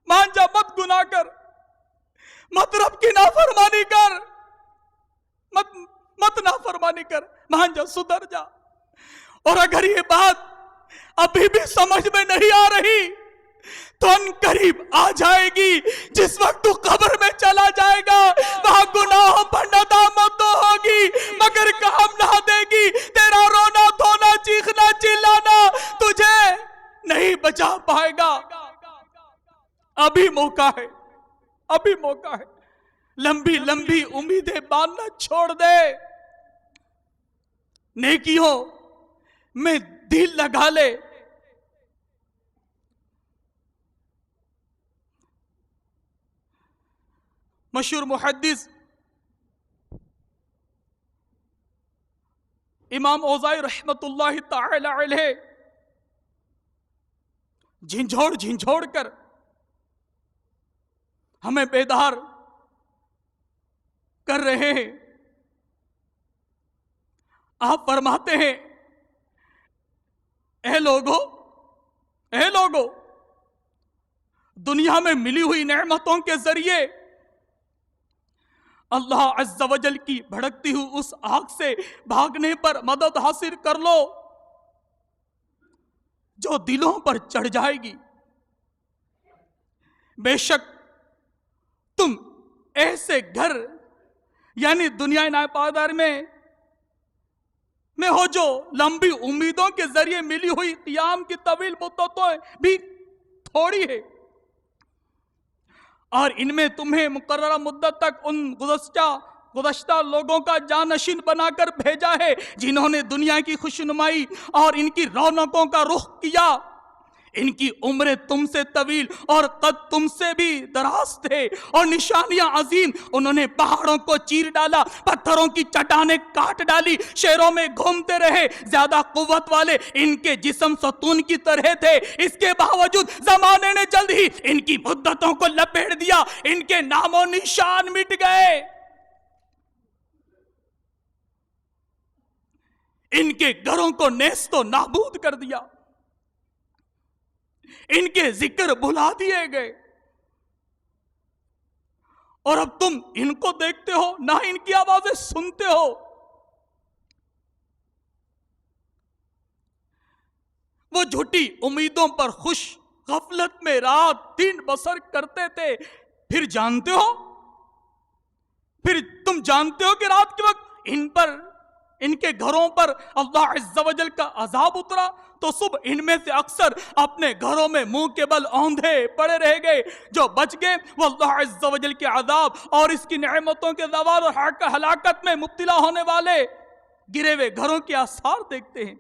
[SPEAKER 3] مان جا، مت گناہ کر، مت رب کی نافرمانی کر، مت نافرمانی کر، مان جا، سدھر جا۔ اور اگر یہ بات ابھی بھی سمجھ میں نہیں آ رہی تو ان قریب آ جائے گی جس وقت تو قبر میں چلا جائے گا، وہاں گناہوں پر ندامت تو ہوگی مگر کام نہ دے گی، تیرا رونا دھونا چیخنا چلانا تجھے نہیں بچا پائے گا۔ ابھی موقع ہے، ابھی موقع ہے، لمبی لمبی امیدیں باندھنا چھوڑ دے، نیکیوں میں دل لگا لے۔ مشہور محدث امام اوزائی رحمت اللہ تعالی علیہ جھنجھوڑ جھنجھوڑ کر ہمیں بیدار کر رہے ہیں۔ آپ فرماتے ہیں، اے لوگو دنیا میں ملی ہوئی نعمتوں کے ذریعے اللہ عز و جل کی بھڑکتی ہوئی اس آگ سے بھاگنے پر مدد حاصل کر لو جو دلوں پر چڑھ جائے گی۔ بے شک تم ایسے گھر یعنی دنیا ناپائیدار میں ہو جو لمبی امیدوں کے ذریعے ملی ہوئی قیام کی طویل مدتوں بھی تھوڑی ہے، اور ان میں تمہیں مقررہ مدت تک ان گزشتہ لوگوں کا جانشین بنا کر بھیجا ہے جنہوں نے دنیا کی خوشنمائی اور ان کی رونقوں کا رخ کیا۔ ان کی عمریں تم سے طویل اور قد تم سے بھی دراز تھے، اور نشانیاں عظیم، انہوں نے پہاڑوں کو چیر ڈالا، پتھروں کی چٹانیں کاٹ ڈالی، شہروں میں گھومتے رہے، زیادہ قوت والے ان کے جسم ستون کی طرح تھے، اس کے باوجود زمانے نے جلد ہی ان کی مدتوں کو لپیٹ دیا، ان کے نام و نشان مٹ گئے، ان کے گھروں کو نیست و نابود کر دیا، ان کے ذکر بھلا دیے گئے، اور اب تم ان کو دیکھتے ہو نہ ان کی آوازیں سنتے ہو۔ وہ جھوٹی امیدوں پر خوش غفلت میں رات دن بسر کرتے تھے، پھر تم جانتے ہو کہ رات کے وقت ان کے گھروں پر اللہ عز و جل کا عذاب اترا، تو صبح ان میں سے اکثر اپنے گھروں میں منہ کے بل اوندھے پڑے رہ گئے، جو بچ گئے وہ اللہ عز و جل کے عذاب اور اس کی نعمتوں کے زوال اور ہلاکت میں مبتلا ہونے والے گرے ہوئے گھروں کے آثار دیکھتے ہیں۔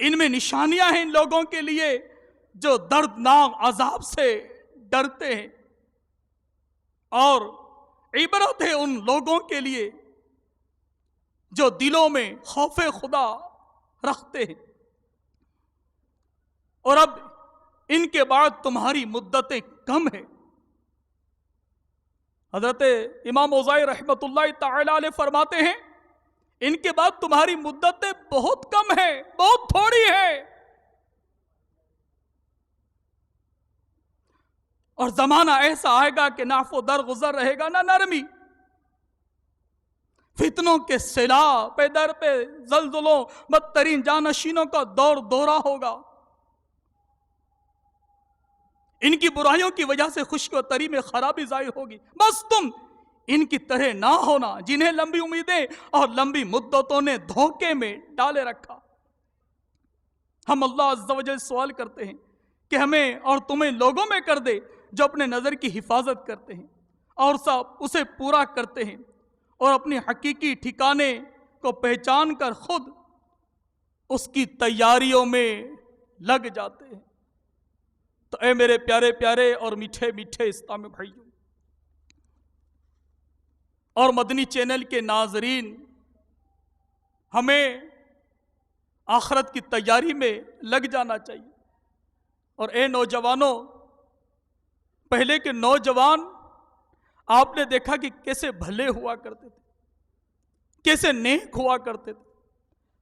[SPEAKER 3] ان میں نشانیاں ہیں ان لوگوں کے لیے جو دردناک عذاب سے ڈرتے ہیں، اور عبرت ہے ان لوگوں کے لیے جو دلوں میں خوف خدا رکھتے ہیں۔ اور اب ان کے بعد تمہاری مدتیں کم ہیں۔ حضرت امام اوزائی رحمت اللہ تعالی علیہ فرماتے ہیں، ان کے بعد تمہاری مدتیں بہت کم ہیں، بہت تھوڑی ہیں، اور زمانہ ایسا آئے گا کہ ناف و در گزر رہے گا نہ نرمی، فتنوں کے سیلاب پہ در پہ زلزلوں بدترین جانشینوں کا دور دورہ ہوگا۔ ان کی برائیوں کی وجہ سے خشک و تری میں خرابی ظاہر ہوگی۔ بس تم ان کی طرح نہ ہونا جنہیں لمبی امیدیں اور لمبی مدتوں نے دھوکے میں ڈالے رکھا۔ ہم اللہ عز و جل سوال کرتے ہیں کہ ہمیں اور تمہیں لوگوں میں کر دے جو اپنے نظر کی حفاظت کرتے ہیں اور اسے پورا کرتے ہیں، اور اپنے حقیقی ٹھکانے کو پہچان کر خود اس کی تیاریوں میں لگ جاتے ہیں۔ تو اے میرے پیارے پیارے اور میٹھے میٹھے اسلامی بھائیوں اور مدنی چینل کے ناظرین، ہمیں آخرت کی تیاری میں لگ جانا چاہیے۔ اور اے نوجوانوں، پہلے کے نوجوان آپ نے دیکھا کہ کیسے بھلے ہوا کرتے تھے، کیسے نیک ہوا کرتے تھے،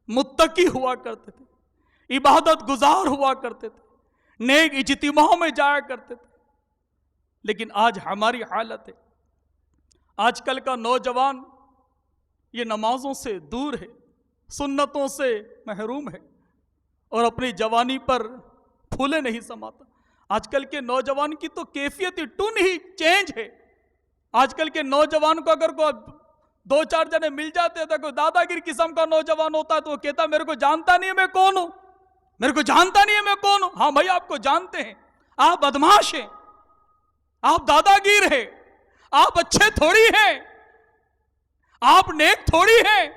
[SPEAKER 3] متقی ہوا کرتے تھے، عبادت گزار ہوا کرتے تھے، نیک اجتماعوں میں جایا کرتے تھے۔ لیکن آج ہماری حالت ہے، آج کل کا نوجوان یہ نمازوں سے دور ہے، سنتوں سے محروم ہے، اور اپنی جوانی پر پھولے نہیں سماتا. آج کل کے نوجوان کی تو کیفیت ٹون ہی چینج ہے. آج کل کے نوجوان کو اگر کوئی 2-4 جنے مل جاتے تھے, کوئی دادا گیر قسم کا نوجوان ہوتا ہے تو وہ کہتا میرے کو جانتا نہیں ہے میں کون ہوں, میرے کو جانتا نہیں ہے میں کون ہوں. ہاں بھائی آپ کو جانتے ہیں, آپ بدماش ہیں, آپ دادا گیر ہیں, آپ اچھے تھوڑی ہیں, آپ نیک تھوڑی ہیں,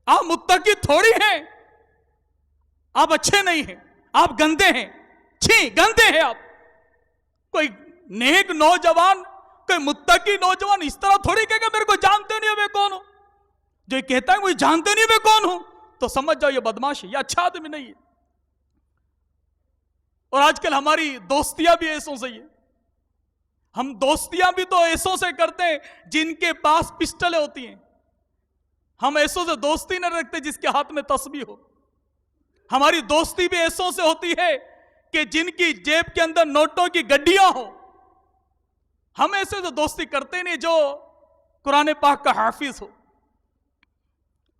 [SPEAKER 3] آپ متقی تھوڑی ہیں, آپ اچھے نہیں ہیں, آپ گندے ہیں, گندے ہیں آپ. کوئی نیک نوجوان, کوئی متقی نوجوان اس طرح تھوڑی کہے گا میرے کو جانتے نہیں میں کون ہوں. جو یہ کہتا ہے مجھے جانتے نہیں میں کون ہوں تو سمجھ جاؤ یہ بدماش ہے, یہ اچھا آدمی نہیں ہے. اور آج کل ہماری دوستیاں بھی ایسوں سے ہی ہیں. ہم دوستیاں بھی تو ایسوں سے کرتے ہیں جن کے پاس پسٹلیں ہوتی ہیں. ہم ایسوں سے دوستی نہ رکھتے جس کے ہاتھ میں تسبیح ہو. ہماری دوستی بھی ایسوں سے ہوتی ہے کہ جن کی جیب کے اندر نوٹوں کی گڈیاں ہو. ہم ایسے تو دوستی کرتے نہیں جو قرآن پاک کا حافظ ہو.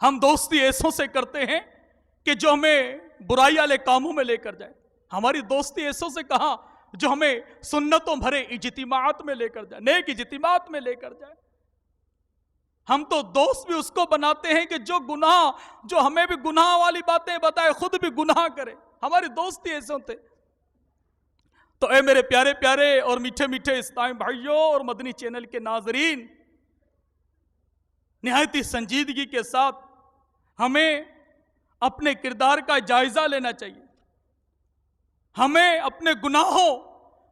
[SPEAKER 3] ہم دوستی ایسوں سے کرتے ہیں کہ جو ہمیں برائی والے کاموں میں لے کر جائے. ہماری دوستی ایسوں سے کہاں جو ہمیں سنتوں بھرے اجتماعات میں لے کر جائے, نیک اجتماعات میں لے کر جائے. ہم تو دوست بھی اس کو بناتے ہیں کہ جو ہمیں بھی گناہ والی باتیں بتائے, خود بھی گناہ کرے. ہماری دوستی ایسے ہوتے. تو اے میرے پیارے پیارے اور میٹھے میٹھے اسلامی بھائیوں اور مدنی چینل کے ناظرین, نہایت ہی سنجیدگی کے ساتھ ہمیں اپنے کردار کا جائزہ لینا چاہیے. ہمیں اپنے گناہوں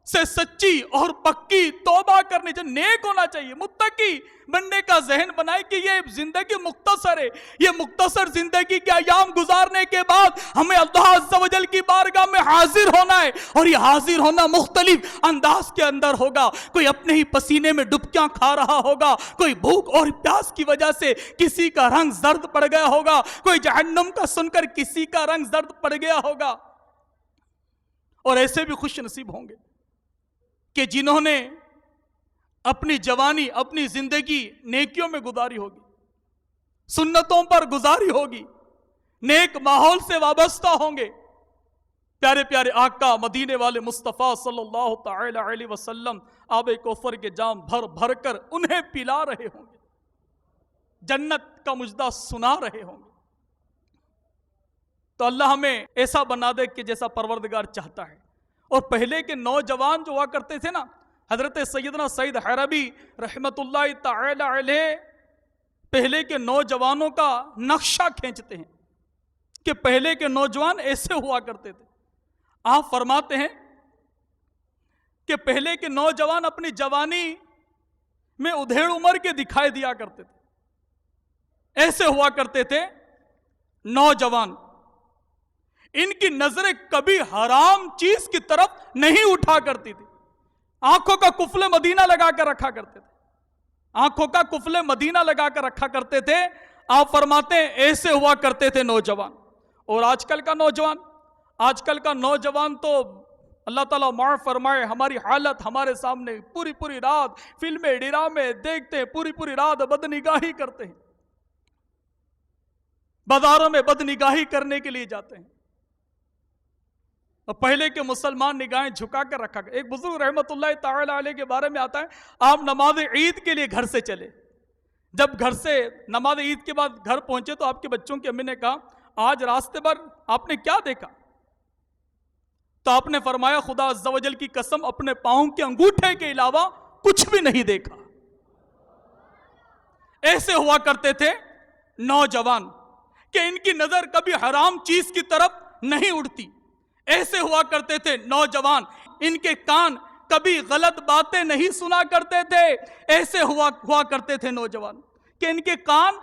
[SPEAKER 3] سے سچی اور پکی توبہ کرنی چاہیے. نیک ہونا چاہیے, متقی بننے کا ذہن بنائے کہ یہ زندگی مختصر ہے. یہ مختصر زندگی کے ایام گزارنے کے بعد ہمیں اللہ عز و جل کی بارگاہ میں حاضر ہونا ہے. اور یہ حاضر ہونا مختلف انداز کے اندر ہوگا. کوئی اپنے ہی پسینے میں ڈبکیاں کھا رہا ہوگا, کوئی بھوک اور پیاس کی وجہ سے کسی کا رنگ زرد پڑ گیا ہوگا, کوئی جہنم کا سن کر کسی کا رنگ زرد پڑ گیا ہوگا. اور ایسے بھی خوش نصیب ہوں گے کہ جنہوں نے اپنی جوانی, اپنی زندگی نیکیوں میں گزاری ہوگی, سنتوں پر گزاری ہوگی, نیک ماحول سے وابستہ ہوں گے. پیارے پیارے آقا مدینے والے مصطفیٰ صلی اللہ تعالی علیہ وسلم آب کوثر کے جام بھر بھر کر انہیں پلا رہے ہوں گے, جنت کا مجدہ سنا رہے ہوں گے. تو اللہ ہمیں ایسا بنا دے کہ جیسا پروردگار چاہتا ہے. اور پہلے کے نوجوان جو ہوا کرتے تھے نا, حضرت سیدنا سعید حربی رحمت اللہ تعالی علیہ پہلے کے نوجوانوں کا نقشہ کھینچتے ہیں کہ پہلے کے نوجوان ایسے ہوا کرتے تھے. آپ فرماتے ہیں کہ پہلے کے نوجوان اپنی جوانی میں ادھیڑ عمر کے دکھائی دیا کرتے تھے. ایسے ہوا کرتے تھے نوجوان. ان کی نظریں کبھی حرام چیز کی طرف نہیں اٹھا کرتی تھی. آنکھوں کا کفل مدینہ لگا کر رکھا کرتے تھے, آنکھوں کا کفل مدینہ لگا کر رکھا کرتے تھے. آپ فرماتے ہیں ایسے ہوا کرتے تھے نوجوان. اور آج کل کا نوجوان تو اللہ تعالیٰ معاف فرمائے, ہماری حالت ہمارے سامنے پوری رات فلمیں ڈرامے دیکھتے ہیں, پوری رات بدنگاہی کرتے ہیں, بازاروں میں بدنگاہی کرنے کے لیے جاتے ہیں. اور پہلے کے مسلمان نگاہیں جھکا کر رکھا گیا. ایک بزرگ رحمت اللہ تعالی علیہ کے بارے میں آتا ہے, آپ نماز عید کے لیے گھر سے چلے. جب گھر سے نماز عید کے بعد گھر پہنچے تو آپ کے بچوں کی امی نے کہا آج راستے پر آپ نے کیا دیکھا؟ تو آپ نے فرمایا خدا عز و جل کی قسم اپنے پاؤں کے انگوٹھے کے علاوہ کچھ بھی نہیں دیکھا. ایسے ہوا کرتے تھے نوجوان کہ ان کی نظر کبھی حرام چیز کی طرف نہیں اڑتی. ایسے ہوا کرتے تھے نوجوان, ان کے کان کبھی غلط باتیں نہیں سنا کرتے تھے. ایسے ہوا کرتے تھے نوجوان کہ ان کے کان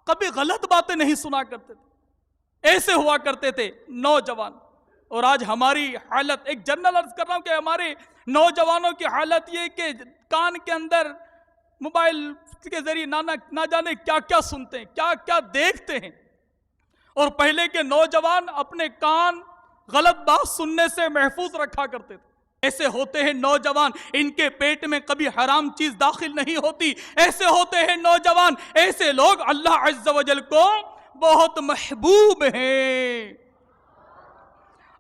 [SPEAKER 3] کبھی غلط باتیں نہیں سنا کرتے تھے. ایسے ہوا کرتے تھے نوجوان. اور آج ہماری حالت, ایک جنرل عرض کر رہا ہوں کہ ہمارے نوجوانوں کی حالت یہ کہ کان کے اندر موبائل کے ذریعے نہ جانے کیا کیا سنتے ہیں, کیا کیا دیکھتے ہیں. اور پہلے کے نوجوان اپنے کان غلط بات سننے سے محفوظ رکھا کرتے تھے. ایسے ہوتے ہیں نوجوان, ان کے پیٹ میں کبھی حرام چیز داخل نہیں ہوتی. ایسے ہوتے ہیں نوجوان, ایسے لوگ اللہ عز و جل کو بہت محبوب ہیں.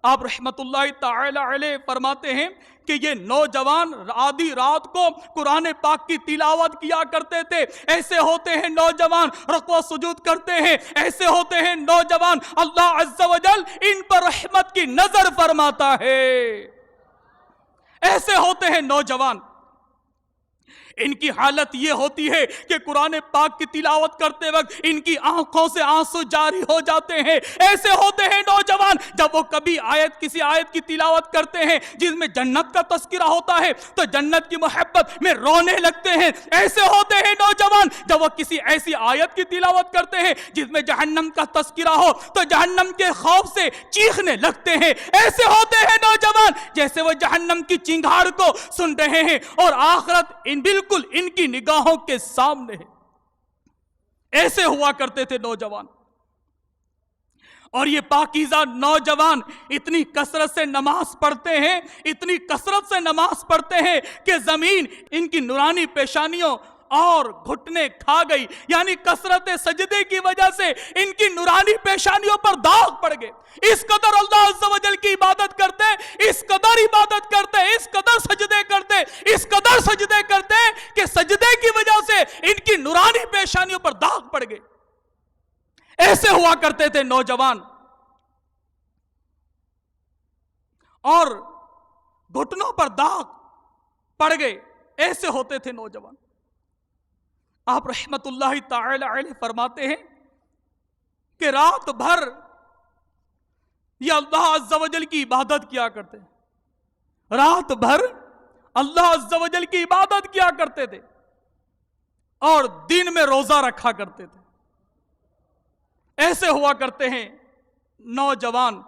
[SPEAKER 3] آپ رحمت اللہ تعالی علیہ فرماتے ہیں کہ یہ نوجوان آدھی رات کو قرآن پاک کی تلاوت کیا کرتے تھے، ایسے ہوتے ہیں نوجوان رکوع سجود کرتے ہیں، ایسے ہوتے ہیں نوجوان اللہ عز و جل ان پر رحمت کی نظر فرماتا ہے، ایسے ہوتے ہیں نوجوان۔ ان کی حالت یہ ہوتی ہے کہ قرآن پاک کی تلاوت کرتے وقت ان کی آنکھوں سے آنسو جاری ہو جاتے ہیں، ایسے ہوتے ہیں نوجوان جب وہ کبھی کسی آیت کی تلاوت کرتے ہیں جس میں جنت کا تذکرہ ہوتا ہے تو جنت کی محبت میں رونے لگتے ہیں، ایسے ہوتے ہیں نوجوان جب وہ کسی ایسی آیت کی تلاوت کرتے ہیں جس میں جہنم کا تذکرہ ہو تو جہنم کے خوف سے چیخنے لگتے ہیں، ایسے ہوتے ہیں نوجوان جیسے وہ جہنم کی چنگھاڑ کو سن رہے ہیں اور آخرت بالکل ان کی نگاہوں کے سامنے ہے، ایسے ہوا کرتے تھے نوجوان۔ اور یہ پاکیزہ نوجوان اتنی کثرت سے نماز پڑھتے ہیں، اتنی کثرت سے نماز پڑھتے ہیں کہ زمین ان کی نورانی پیشانیوں اور گھٹنے کھا گئی، یعنی کثرت سجدے کی وجہ سے ان کی نورانی پیشانیوں پر داغ پڑ گئے، اس قدر اللہ عز و جل کی عبادت کرتے، اس قدر عبادت کرتے، اس قدر سجدے کرتے، اس قدر سجدے کرتے کہ سجدے کی وجہ سے ان کی نورانی پیشانیوں پر داغ پڑ گئے، ایسے ہوا کرتے تھے نوجوان۔ اور گھٹنوں پر داغ پڑ گئے، ایسے ہوتے تھے نوجوان۔ آپ رحمت اللہ تعالی علیہ فرماتے ہیں کہ رات بھر یہ اللہ عز و جل کی عبادت کیا کرتے ہیں، رات بھر اللہ عز و جل کی عبادت کیا کرتے تھے اور دن میں روزہ رکھا کرتے تھے، ایسے ہوا کرتے ہیں نوجوان۔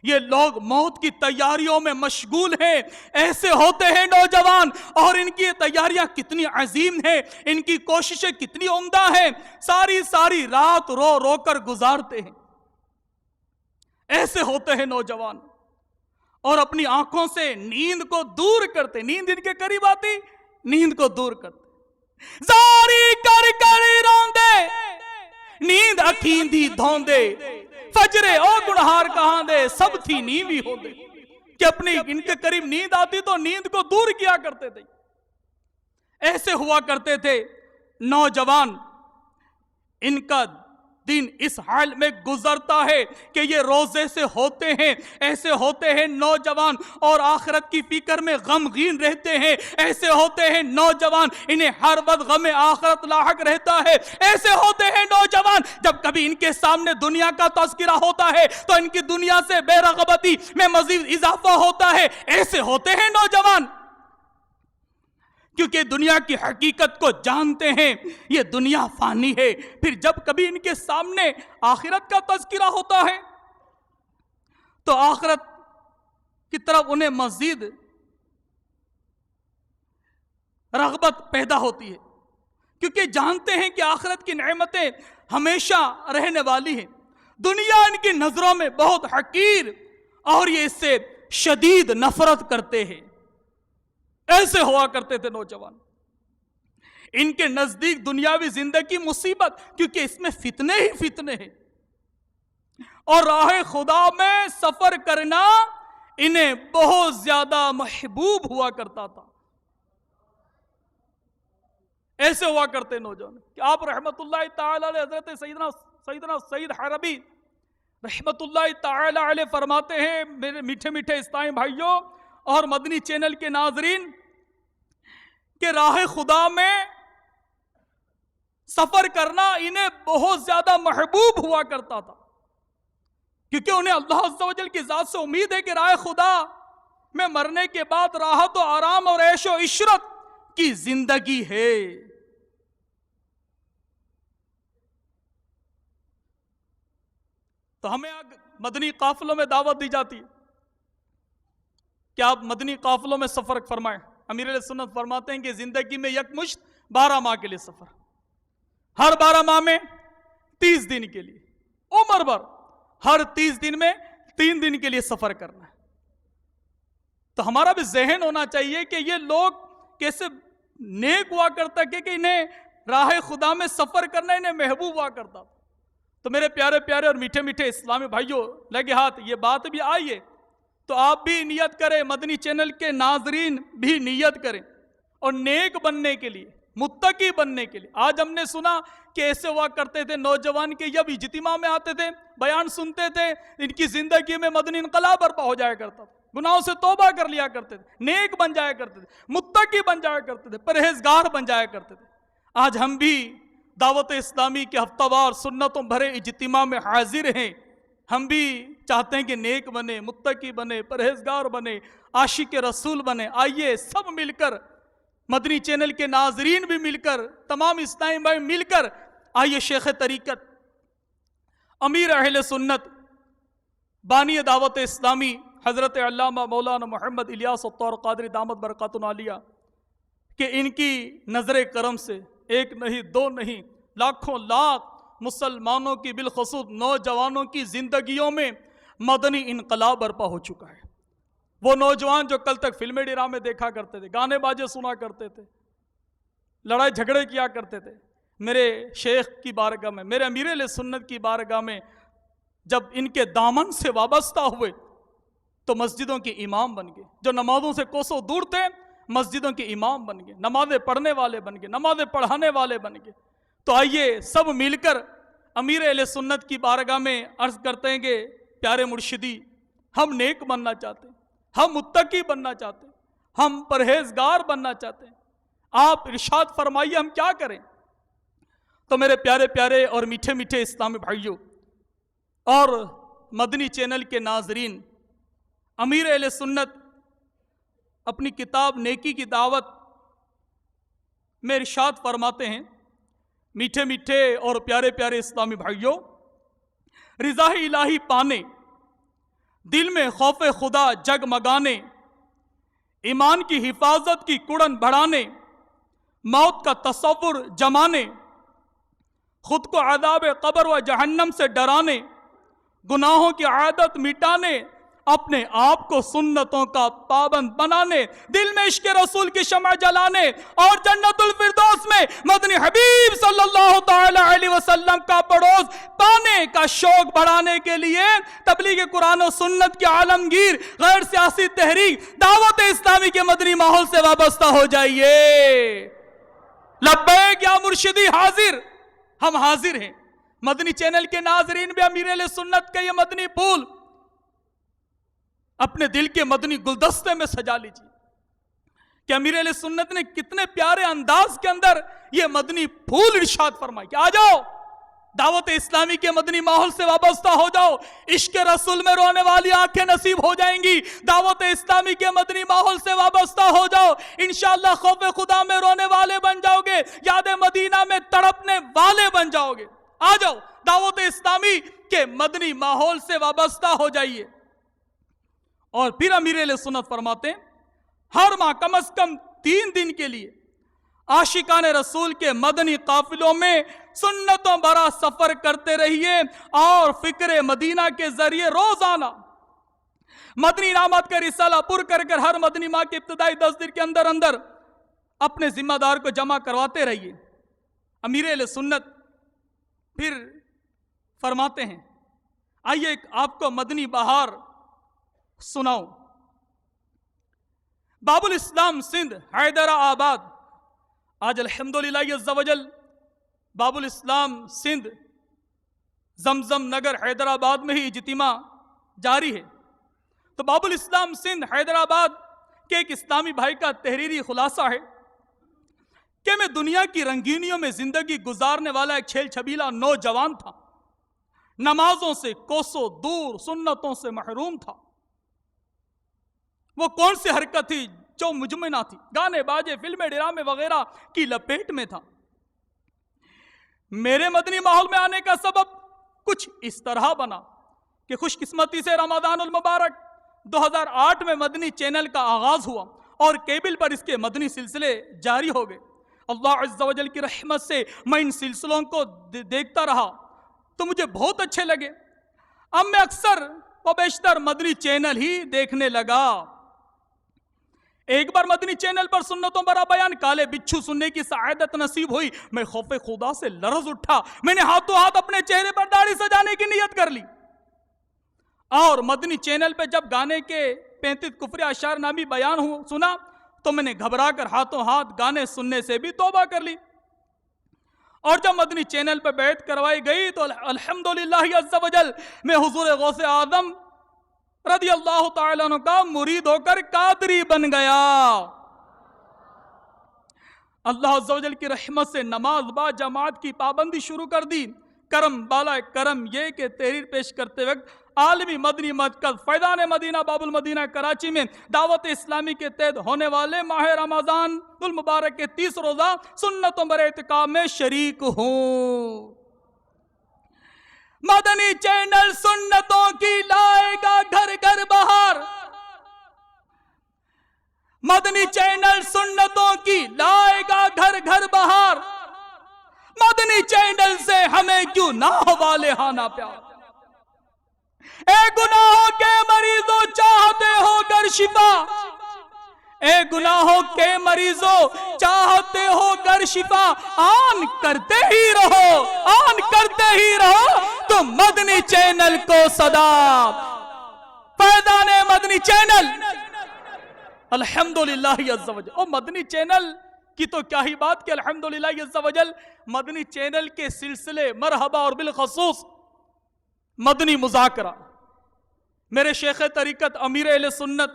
[SPEAKER 3] یہ لوگ موت کی تیاریوں میں مشغول ہیں، ایسے ہوتے ہیں نوجوان، اور ان کی تیاریاں کتنی عظیم ہیں، ان کی کوششیں کتنی عمدہ ہیں، ساری رات رو رو کر گزارتے ہیں، ایسے ہوتے ہیں نوجوان۔ اور اپنی آنکھوں سے نیند کو دور کرتے، نیند ان کے قریب آتی، نیند کو دور کرتے، زاری کر کر روندے نیند اکھیں دی دھوندے، فجرے او گنہار کہاں دے سب تھی نیوی ہو دے، کہ اپنی ان کے قریب نیند آتی تو نیند کو دور کیا کرتے تھے، ایسے ہوا کرتے تھے نوجوان۔ ان کا دن اس حال میں گزرتا ہے کہ یہ روزے سے ہوتے ہیں، ایسے ہوتے ہیں نوجوان، اور آخرت کی فکر میں غمگین رہتے ہیں، ایسے ہوتے ہیں نوجوان، انہیں ہر وقت غم آخرت لاحق رہتا ہے، ایسے ہوتے ہیں نوجوان جب کبھی ان کے سامنے دنیا کا تذکرہ ہوتا ہے تو ان کی دنیا سے بے رغبتی میں مزید اضافہ ہوتا ہے، ایسے ہوتے ہیں نوجوان کیونکہ دنیا کی حقیقت کو جانتے ہیں، یہ دنیا فانی ہے، پھر جب کبھی ان کے سامنے آخرت کا تذکرہ ہوتا ہے تو آخرت کی طرف انہیں مزید رغبت پیدا ہوتی ہے، کیونکہ جانتے ہیں کہ آخرت کی نعمتیں ہمیشہ رہنے والی ہیں، دنیا ان کی نظروں میں بہت حقیر اور یہ اس سے شدید نفرت کرتے ہیں، ایسے ہوا کرتے تھے نوجوان۔ ان کے نزدیک دنیاوی زندگی مصیبت، کیونکہ اس میں فتنے ہی فتنے ہیں، اور راہ خدا میں سفر کرنا انہیں بہت زیادہ محبوب ہوا کرتا تھا، ایسے ہوا کرتے نوجوان کہ آپ رحمت اللہ تعالی علیہ حضرت سیدنا سید حربی رحمت اللہ تعالی علیہ فرماتے ہیں، میرے میٹھے میٹھے اسلامی بھائیوں اور مدنی چینل کے ناظرین، کہ راہ خدا میں سفر کرنا انہیں بہت زیادہ محبوب ہوا کرتا تھا، کیونکہ انہیں اللہ عز و جل کی ذات سے امید ہے کہ راہ خدا میں مرنے کے بعد راحت و آرام اور عیش و عشرت کی زندگی ہے۔ تو ہمیں مدنی قافلوں میں دعوت دی جاتی ہے کہ آپ مدنی قافلوں میں سفر فرمائیں۔ امیر علیہ سنت فرماتے ہیں کہ زندگی میں یک مشت 12 ماہ کے لیے سفر، ہر 12 ماہ میں 30 دن کے لیے، عمر بھر ہر 30 دن میں 3 دن کے لیے سفر کرنا ہے۔ تو ہمارا بھی ذہن ہونا چاہیے کہ یہ لوگ کیسے نیک ہوا کرتا ہے کہ انہیں راہ خدا میں سفر کرنا انہیں محبوب ہوا کرتا تھا۔ تو میرے پیارے پیارے اور میٹھے میٹھے اسلامی بھائیوں، لگے ہاتھ یہ بات بھی آئیے تو آپ بھی نیت کریں، مدنی چینل کے ناظرین بھی نیت کریں، اور نیک بننے کے لیے، متقی بننے کے لیے۔ آج ہم نے سنا کہ ایسے ہوا کرتے تھے نوجوان کے جب اجتماع میں آتے تھے، بیان سنتے تھے، ان کی زندگی میں مدنی انقلاب برپا ہو جایا کرتا تھا، گناہوں سے توبہ کر لیا کرتے تھے، نیک بن جایا کرتے تھے، متقی بن جایا کرتے تھے، پرہیزگار بن جایا کرتے تھے۔ آج ہم بھی دعوت اسلامی کے ہفتہ وار سنتوں بھرے اجتماع میں حاضر ہیں، ہم بھی چاہتے ہیں کہ نیک بنے، متقی بنے، پرہیزگار بنے، عاشق رسول بنے۔ آئیے سب مل کر، مدنی چینل کے ناظرین بھی مل کر، تمام اسلامی بھائی مل کر، آئیے شیخ طریقت، امیر اہل سنت، بانی دعوت اسلامی حضرت علامہ مولانا محمد الیاس الطور قادری دامت برکاتہ عالیہ کہ ان کی نظر کرم سے ایک نہیں دو نہیں لاکھوں لاکھ مسلمانوں کی بالخصوص نوجوانوں کی زندگیوں میں مدنی انقلاب برپا ہو چکا ہے۔ وہ نوجوان جو کل تک فلمیں ڈرامے دیکھا کرتے تھے، گانے باجے سنا کرتے تھے، لڑائی جھگڑے کیا کرتے تھے، میرے شیخ کی بارگاہ میں، میرے امیر اہل سنت کی بارگاہ میں جب ان کے دامن سے وابستہ ہوئے تو مسجدوں کے امام بن گئے۔ جو نمازوں سے کوسوں دور تھے، مسجدوں کے امام بن گئے، نمازیں پڑھنے والے بن گئے، نمازیں پڑھانے والے بن گئے۔ تو آئیے سب مل کر امیر اہل سنت کی بارگاہ میں عرض کرتے ہیں کہ پیارے مرشدی، ہم نیک بننا چاہتے ہیں، ہم متقی بننا چاہتے ہیں، ہم پرہیزگار بننا چاہتے ہیں، آپ ارشاد فرمائیے ہم کیا کریں؟ تو میرے پیارے پیارے اور میٹھے میٹھے اسلامی بھائیوں اور مدنی چینل کے ناظرین، امیر اہل سنت اپنی کتاب نیکی کی دعوت میں ارشاد فرماتے ہیں، میٹھے میٹھے اور پیارے پیارے اسلامی بھائیوں، رضا الہی پانے، دل میں خوف خدا جگمگانے، ایمان کی حفاظت کی کڑن بڑھانے، موت کا تصور جمانے، خود کو عذاب قبر و جہنم سے ڈرانے، گناہوں کی عادت مٹانے، اپنے آپ کو سنتوں کا پابند بنانے، دل میں عشق رسول کی شمع جلانے اور جنت الفردوس میں مدنی حبیب صلی اللہ تعالی علیہ وسلم کا پڑوس پانے کا شوق بڑھانے کے لیے تبلیغ قرآن و سنت کے عالمگیر غیر سیاسی تحریک دعوت اسلامی کے مدنی ماحول سے وابستہ ہو جائیے۔ لبیک یا مرشدی، حاضر، ہم حاضر ہیں۔ مدنی چینل کے ناظرین بھی امیر اہل سنت کا یہ مدنی پھول اپنے دل کے مدنی گلدستے میں سجا لیجیے کہ امیر اہل سنت نے کتنے پیارے انداز کے اندر یہ مدنی پھول ارشاد فرمائی کہ آ جاؤ، دعوت اسلامی کے مدنی ماحول سے وابستہ ہو جاؤ، عشق رسول میں رونے والی آنکھیں نصیب ہو جائیں گی، دعوت اسلامی کے مدنی ماحول سے وابستہ ہو جاؤ، انشاءاللہ خوف خدا میں رونے والے بن جاؤ گے، یاد مدینہ میں تڑپنے والے بن جاؤ گے۔ آ جاؤ، دعوت اسلامی کے مدنی ماحول سے وابستہ ہو جائیے۔ اور پھر امیر اہل سنت فرماتے ہیں ہر ماہ کم از کم 3 دن کے لیے عاشقان رسول کے مدنی قافلوں میں سنتوں بھرا سفر کرتے رہیے اور فکر مدینہ کے ذریعے روزانہ مدنی انعامات کا رسالہ پر کر ہر مدنی ماہ کے ابتدائی 10 دن کے اندر اندر اپنے ذمہ دار کو جمع کرواتے رہیے۔ امیر اہل سنت پھر فرماتے ہیں آئیے ایک آپ کو مدنی بہار سناؤ۔ باب الاسلام سندھ حیدر آباد، آج الحمدللہ عز و جل باب الاسلام سندھ زمزم نگر حیدر آباد میں ہی اجتماع جاری ہے۔ تو باب الاسلام سندھ حیدر آباد کے ایک اسلامی بھائی کا تحریری خلاصہ ہے کہ میں دنیا کی رنگینیوں میں زندگی گزارنے والا ایک چھیل چھبیلا نوجوان تھا، نمازوں سے کوسوں دور، سنتوں سے محروم تھا۔ وہ کون سی حرکت تھی جو مجھ میں نہ تھی؟ گانے باجے، فلمیں ڈرامے وغیرہ کی لپیٹ میں تھا۔ میرے مدنی ماحول میں آنے کا سبب کچھ اس طرح بنا کہ خوش قسمتی سے رمضان المبارک 2008 میں مدنی چینل کا آغاز ہوا اور کیبل پر اس کے مدنی سلسلے جاری ہو گئے۔ اللہ عز و جل کی رحمت سے میں ان سلسلوں کو دیکھتا رہا تو مجھے بہت اچھے لگے۔ اب میں اکثر و بیشتر مدنی چینل ہی دیکھنے لگا۔ ایک بار مدنی چینل پر سنتوں برا بیان کالے بچھو سننے کی سعادت نصیب ہوئی. میں خوف خدا سے لرز اٹھا. میں نے ہاتھوں ہاتھ اپنے چہرے پر داڑھی سجانے کی نیت کر لی. اور مدنی چینل پہ جب گانے کے 35 کفری اشعار نامی بیان سنا تو میں نے گھبرا کر ہاتھوں ہاتھ گانے سننے سے بھی توبہ کر لی. اور جب مدنی چینل پہ بیعت کروائی گئی تو الحمدللہ عز و جل میں حضور غوث اعظم رضی اللہ تعالیٰ عنہ کا مرید ہو کر قادری بن گیا. اللہ عز و جل کی رحمت سے نماز با جماعت کی پابندی شروع کر دی. کرم بالا کرم یہ کہ تحریر پیش کرتے وقت عالمی مدنی مرکز فیضان مدینہ باب المدینہ کراچی میں دعوت اسلامی کے تحت ہونے والے ماہ رمضان المبارک کے 30 روزہ سنتوں بر اعتکاف میں شریک ہوں. مدنی چینل سنتوں کی لائے گا گھر گھر بہار. مدنی چینل سنتوں کی لائے گا گھر گھر بہار. مدنی چینل سے ہمیں کیوں نہ ہو والہانہ پیار. اے گناہوں کے مریضوں چاہتے ہو گر شفا. اے گناہوں کے مریضوں چاہتے ہو گر شفا. آن کرتے ہی رہو, آن کرتے ہی رہو تو مدنی چینل کو صدا. فیضان مدنی چینل الحمدللہ عز و جل. اور مدنی چینل کی تو کیا ہی بات کہ الحمدللہ عز و جل مدنی چینل کے سلسلے مرحبا اور بالخصوص مدنی مذاکرہ. میرے شیخ طریقت امیر اہل سنت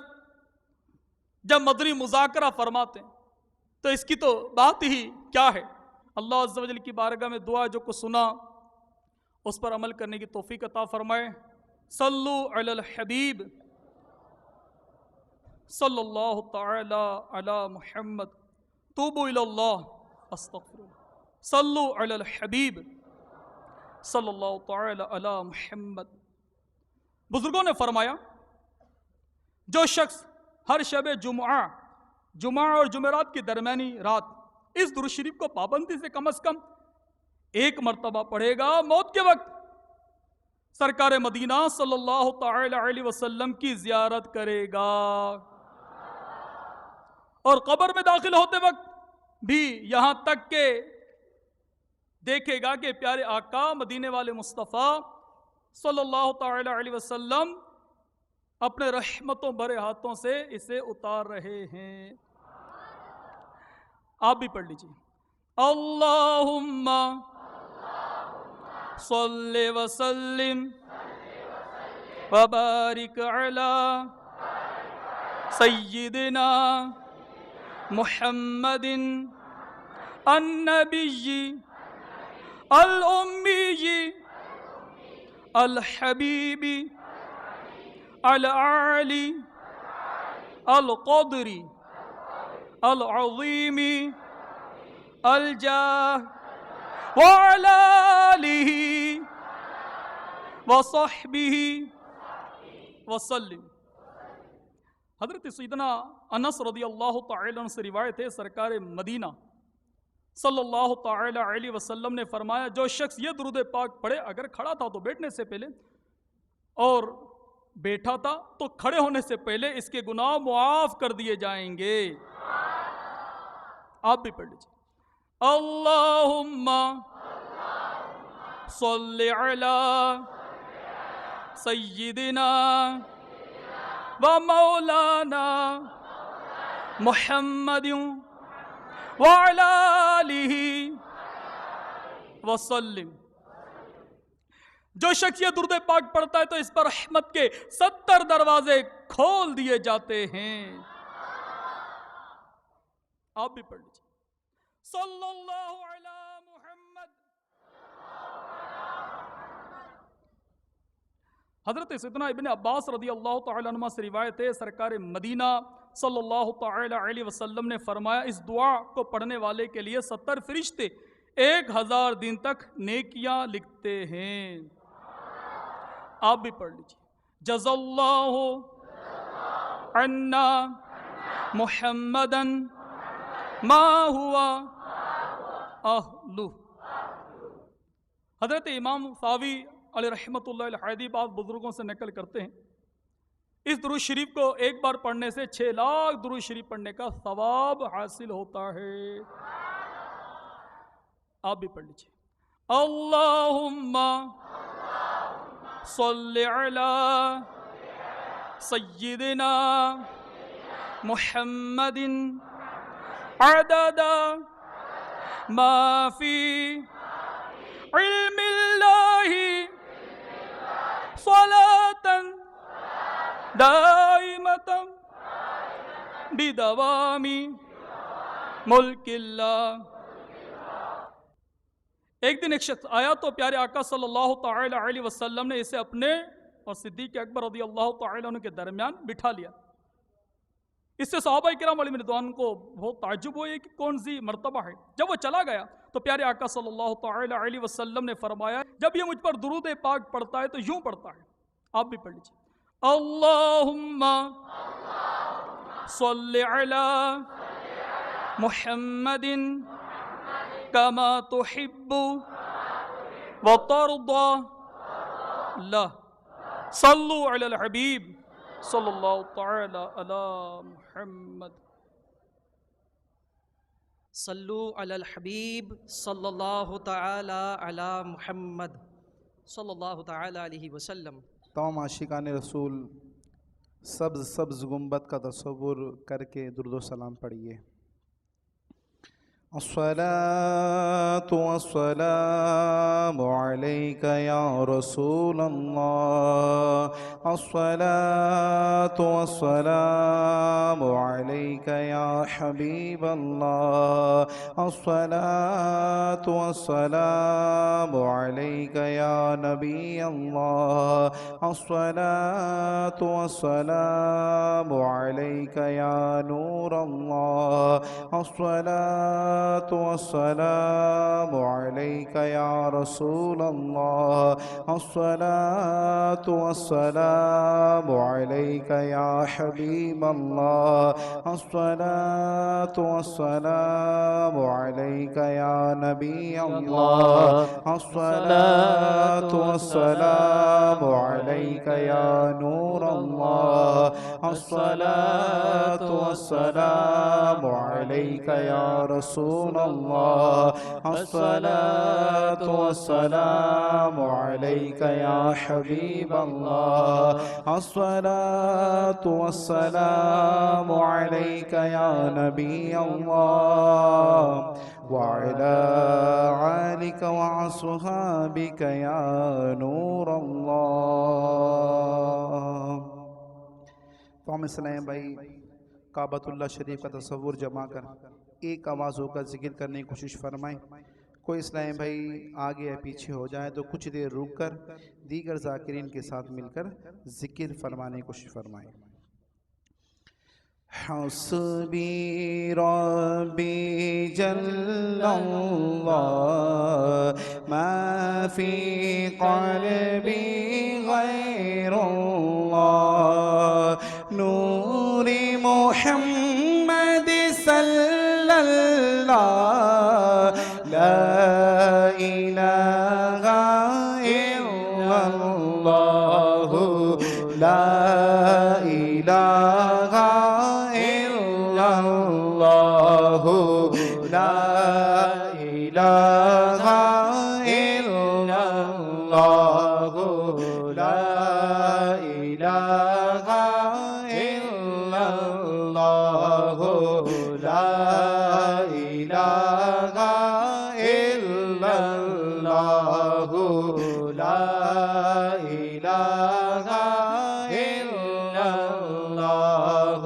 [SPEAKER 3] جب مدنی مذاکرہ فرماتے ہیں تو اس کی تو بات ہی کیا ہے. اللہ عز و جل کی بارگاہ میں دعا جو کچھ سنا اس پر عمل کرنے کی توفیق عطا فرمائے. صلو علی الحبیب صلی اللہ تعالی علی محمد توبوا الی اللہ استغفر اللہ. صلو علی الحبیب صلی اللہ تعالی علی محمد. بزرگوں نے فرمایا جو شخص ہر شب جمعہ اور جمعرات کی درمیانی رات اس درود شریف کو پابندی سے کم از کم ایک مرتبہ پڑھے گا, موت کے وقت سرکار مدینہ صلی اللہ تعالی علیہ وسلم کی زیارت کرے گا. اور قبر میں داخل ہوتے وقت بھی یہاں تک کہ دیکھے گا کہ پیارے آقا مدینے والے مصطفیٰ صلی اللہ تعالی علیہ وسلم اپنے رحمتوں بھرے ہاتھوں سے اسے اتار رہے ہیں. آپ بھی پڑھ لیجیے. اللہم صلی وسلم وبارک علی سیدنا محمد النبی الامی الحبیب العالی القدر العظیم الجاہ وعلی آلہ وصحبہ وسلم. حضرت سیدنا انس رضی اللہ تعالی عنہ سے روایت ہے, سرکار مدینہ صلی اللہ تعالی علیہ وسلم نے فرمایا جو شخص یہ درود پاک پڑھے, اگر کھڑا تھا تو بیٹھنے سے پہلے اور بیٹھا تھا تو کھڑے ہونے سے پہلے اس کے گناہ معاف کر دیے جائیں گے. آپ بھی پڑھ لیجیے. اللہم صلی علی سیدنا و مولانا محمد وعلی آلہ وسلم. جو شخص یہ درود پاک پڑھتا ہے تو اس پر رحمت کے 70 دروازے کھول دیے جاتے ہیں. آپ بھی پڑھ لیجیے. صلی اللہ علی محمد. حضرت سیدنا ابن عباس رضی اللہ تعالی عنہ سے روایت ہے, سرکار مدینہ صلی اللہ تعالی علیہ وسلم نے فرمایا اس دعا کو پڑھنے والے کے لیے 70 فرشتے 1000 دن تک نیکیاں لکھتے ہیں. آپ بھی پڑھ لیجیے. جزا اللہ عنا محمدا ما ہوا اہلہ. حضرت امام صاوی علیہ رحمت اللہ الحیدی بعض بزرگوں سے نقل کرتے ہیں اس درود شریف کو ایک بار پڑھنے سے 6 لاکھ درود شریف پڑھنے کا ثواب حاصل ہوتا ہے. آپ بھی پڑھ لیجیے. اللہم صلی علی سیدنا محمد عدد ما فی علم اللہ صلاة دائمة بدوام ملک اللہ. ایک دن ایک شخص آیا تو پیارے آقا صلی اللہ تعالی علیہ وسلم نے اسے اپنے اور صدیق اکبر رضی اللہ تعالی عنہ کے درمیان بٹھا لیا. اس سے صحابہ کرام علیہ رضوان کو بہت تعجب ہوئی کہ کون سی مرتبہ ہے. جب وہ چلا گیا تو پیارے آقا صلی اللہ تعالی علیہ وسلم نے فرمایا جب یہ مجھ پر درود پاک پڑھتا ہے تو یوں پڑھتا ہے. آپ بھی پڑھ لیجیے. اللہم صلی علی محمد کما تحب وترضى لا صلو علی الحبیب صلی اللہ تعالی علی محمد.
[SPEAKER 4] صلو علی الحبیب صلی اللہ تعالی علی محمد صلی اللہ تعالی علیہ وسلم.
[SPEAKER 5] تمام عاشقان رسول سبز سبز گنبد کا تصور کر کے درود و سلام پڑھیے. الصلاة والسلام عليك يا رسول الله. الصلاة والسلام عليك يا حبيب الله. الصلاة والسلام عليك يا نبي الله. الصلاة والسلام عليك يا نور الله. الصلاة والسلام عليك يا رسول الله. الصلاة والسلام عليك يا حبيب الله. الصلاة والسلام عليك يا نبي الله. الصلاة والسلام عليك يا نور الله. الصلاة والسلام عليك يا رسول الله. الصلاة والسلام عليك يا حبيب الله. الصلاة والسلام عليك يا نبي الله وعلى آلك وأصحابك يا نور الله. تو ہم اسلام بھائی کعبۃ اللہ شریف کا تصور جمع کر ایک آواز ہو کر ذکر کرنے کی کوشش فرمائیں. کوئی اسلام بھائی آگے یا پیچھے ہو جائے تو کچھ دیر رک کر دیگر ذاکرین کے ساتھ مل کر ذکر فرمانے کی کوشش فرمائیں. حسبی ربی جل اللہ ما فی قلبی غیر اللہ نور محمد صلی اللہ لا الہ الا اللہ لا الہ الا اللہ لا الہ الا اللہ لا الہ الا اللہ لا الہ الا اللہ لا الہ الا اللہ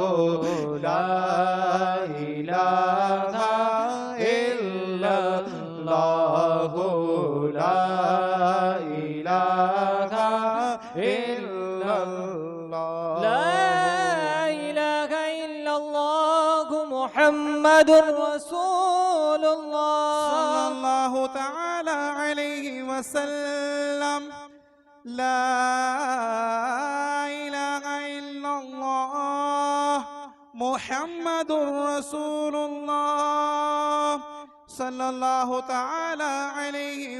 [SPEAKER 5] لا الہ الا اللہ لا الہ الا اللہ
[SPEAKER 2] لا إله إلا الله محمد رسول
[SPEAKER 5] صلی
[SPEAKER 2] الله
[SPEAKER 5] اللہ تعالی علیہ وسلم لا الہ الا اللہ محمد رسول اللہ صلی اللہ تعالی علیہ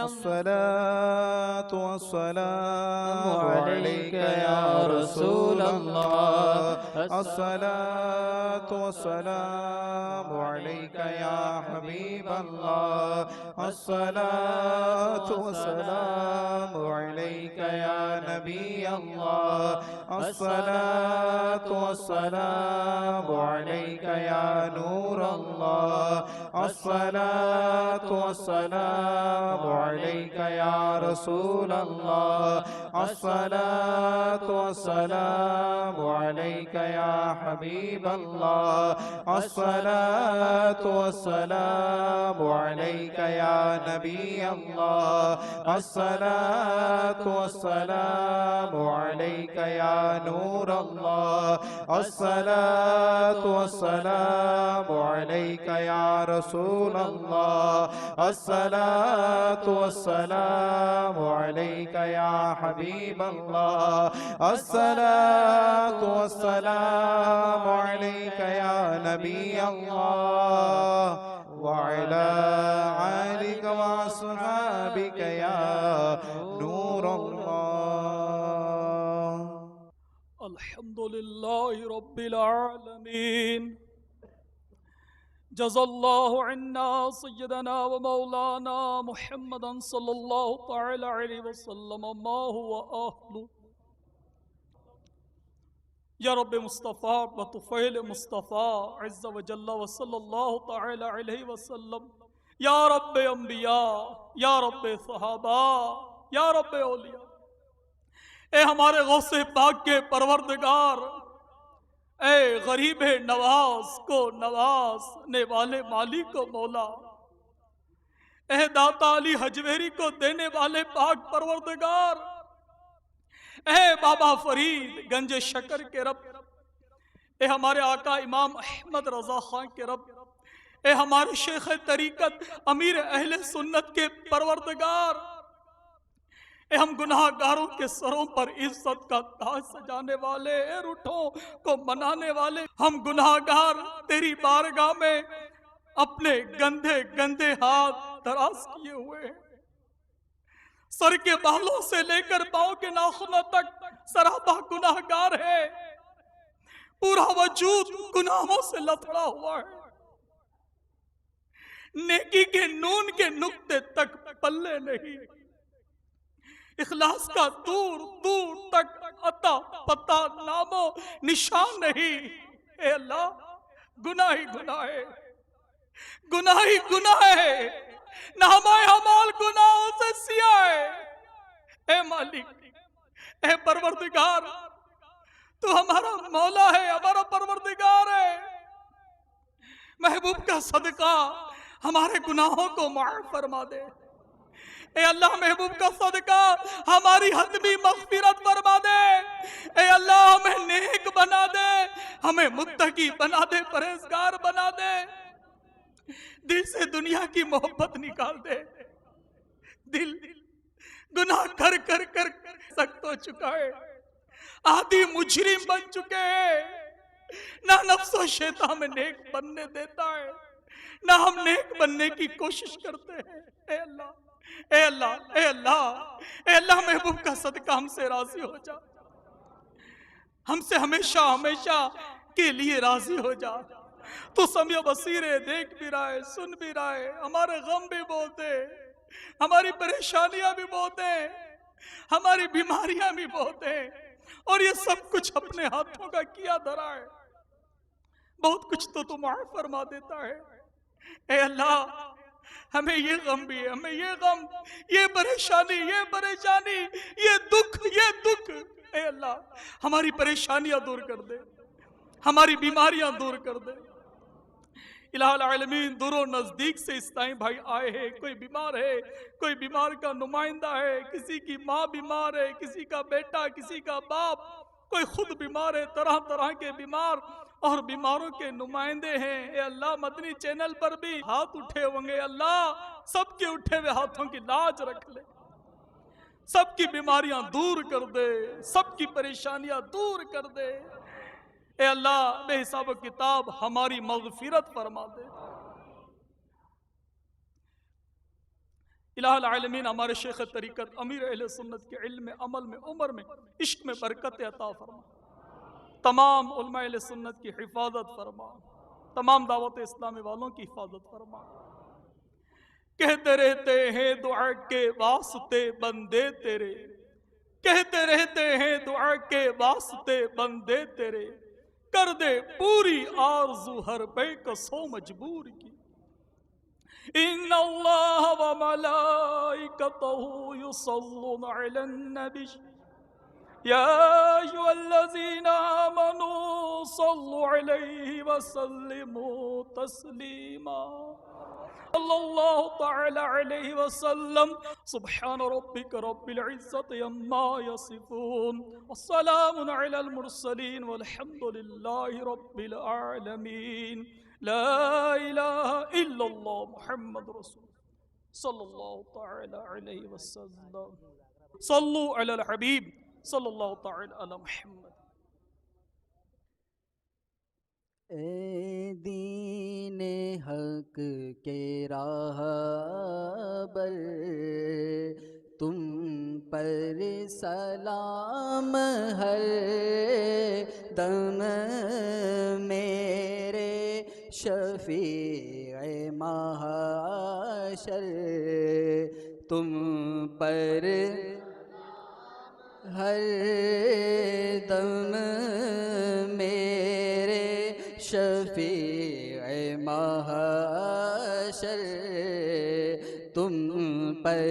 [SPEAKER 5] الصلاة والسلام
[SPEAKER 2] عليك يا رسول الله.
[SPEAKER 5] الصلاة والسلام عليك يا حبيب الله. الصلاة والسلام عليك يا نبي الله. الصلاة والسلام عليك يا نور الله. الصلاة والسلام عليك يا رسول الله. الصلاة والسلام عليك يا حبيب الله. الصلاة والسلام عليك يا نبي الله. الصلاة والسلام عليك يا نور الله. الصلاة والسلام عليك يا رسول الله. الصلاة والسلام عليك يا حبيب الله. الصلاة والسلام عليك يا نبي الله وعلى آلك وأصحابك يا نور الله.
[SPEAKER 3] الحمد لله رب العالمين. جزا الله عنا سيدنا ومولانا محمدا صلى الله تعالى عليه وسلم ما هو أهله. یا رب مصطفیٰ بطفیل مصطفیٰ عز و جل و صلی اللہ تعالی علیہ وسلم. یا رب انبیاء، یا رب صحابہ، یا رب اولیاء، اے ہمارے غوث پاک کے پروردگار، اے غریب نواز کو نوازنے والے مالک کو مولا، اے داتا علی حجویری کو دینے والے پاک پروردگار، اے بابا فرید گنج شکر کے رب، اے ہمارے آقا امام احمد رضا خان کے رب، اے ہمارے شیخ طریقت امیر اہل سنت کے پروردگار، اے ہم گناہ گاروں کے سروں پر عزت کا تاج سجانے والے، اے روٹھوں کو منانے والے، ہم گناہ گار تیری بارگاہ میں اپنے گندے گندے ہاتھ دراز کیے ہوئے ہیں. سر کے بالوں سے لے کر پاؤں کے ناخنوں تک سراپا گناہ گار ہے. پورا وجود گناہوں سے لتڑا ہوا ہے. نیکی کے نون کے نقطے تک پلے نہیں. اخلاص کا دور دور تک عطا پتہ نام و نشان نہیں. اے اللہ، گناہ ہی گناہ ہے، گناہ ہی گناہ ہے. نامہ اعمال گناہوں سے سیاہ ہے. اے مالک، اے پروردگار، تو ہمارا مولا ہے، ہمارا پروردگار ہے. محبوب کا صدقہ ہمارے گناہوں کو معاف فرما دے. اے اللہ، محبوب کا صدقہ ہماری حتمی مغفرت فرما دے. اے اللہ، ہمیں نیک بنا دے، ہمیں متقی بنا دے، پرہیزگار بنا دے. دل سے دنیا کی محبت نکال دے. دل گناہ کر کر کر سخت ہو چکا ہے. آدھی مجرم بن چکے ہیں. نہ نفس و شیطان میں نیک بننے دیتا ہے، نہ ہم نیک بننے کی کوشش کرتے ہیں. اے اللہ، اے اللہ، اے اللہ، اے اللہ، محبوب کا صدقہ ہم سے راضی ہو جا. ہم سے ہمیشہ ہمیشہ کے لیے راضی ہو جا. تو سمیع بصیر ہے، دیکھ بھی رہا ہے، سن بھی رہا ہے. ہمارے غم بھی بہت ہیں، ہماری پریشانیاں بھی بہت ہیں، ہماری بیماریاں بھی بہت ہیں، اور یہ سب کچھ اپنے ہاتھوں کا کیا دھرا ہے. بہت کچھ تو تم معاف فرما دیتا ہے. اے اللہ، ہمیں یہ غم بھی ہے، ہمیں یہ غم، یہ پریشانی، یہ دکھ. اے اللہ، ہماری پریشانیاں دور کر دے، ہماری بیماریاں دور کر دے. الہ العالمین، دور و نزدیک سے اس ٹائم بھائی آئے ہیں. کوئی بیمار ہے، کوئی بیمار کا نمائندہ ہے، کسی کی ماں بیمار ہے، کسی کا بیٹا، کسی کا باپ، کوئی خود بیمار ہے. طرح طرح کے بیمار اور بیماروں کے نمائندے ہیں. اے اللہ، مدنی چینل پر بھی ہاتھ اٹھے ہوں گے. اللہ، سب کے اٹھے ہوئے ہاتھوں کی لاج رکھ لے، سب کی بیماریاں دور کر دے، سب کی پریشانیاں دور کر دے. اے اللہ، بے حساب و کتاب ہماری مغفرت فرما دے. الہ العالمین ہمارے شیخ طریقت امیر اہل سنت کے علم میں، عمل میں، عمر میں، عشق میں برکت عطا فرما، تمام علماء اہل سنت کی حفاظت فرما، تمام دعوت اسلامی والوں کی حفاظت فرما۔ کہتے رہتے ہیں دعا کے واسطے بندے تیرے، کہتے رہتے ہیں دعا کے واسطے بندے تیرے، کر دے پوری آرزو ہر بے کسو مجبور کی۔ ان اللہ و ملائکتہ یصلون علی النبی یا ایھا الذین آمنوا صلوا علیہ وسلموا تسلیما۔ صلی اللہ تعالی علیہ وسلم۔ سبحان ربک رب العزت عما یصفون والسلام علی المرسلین والحمد للہ رب العالمین۔ لا الہ الا اللہ محمد رسول صلی اللہ تعالی علیہ وسلم۔ صلو علی الحبیب صلی اللہ تعالی علی محمد۔
[SPEAKER 2] اے دین حق کے راہبر، تم پر سلام ہر دم، میرے شفیع محشر، تم پر ہر دم، میرے شفیع محشر، تم پر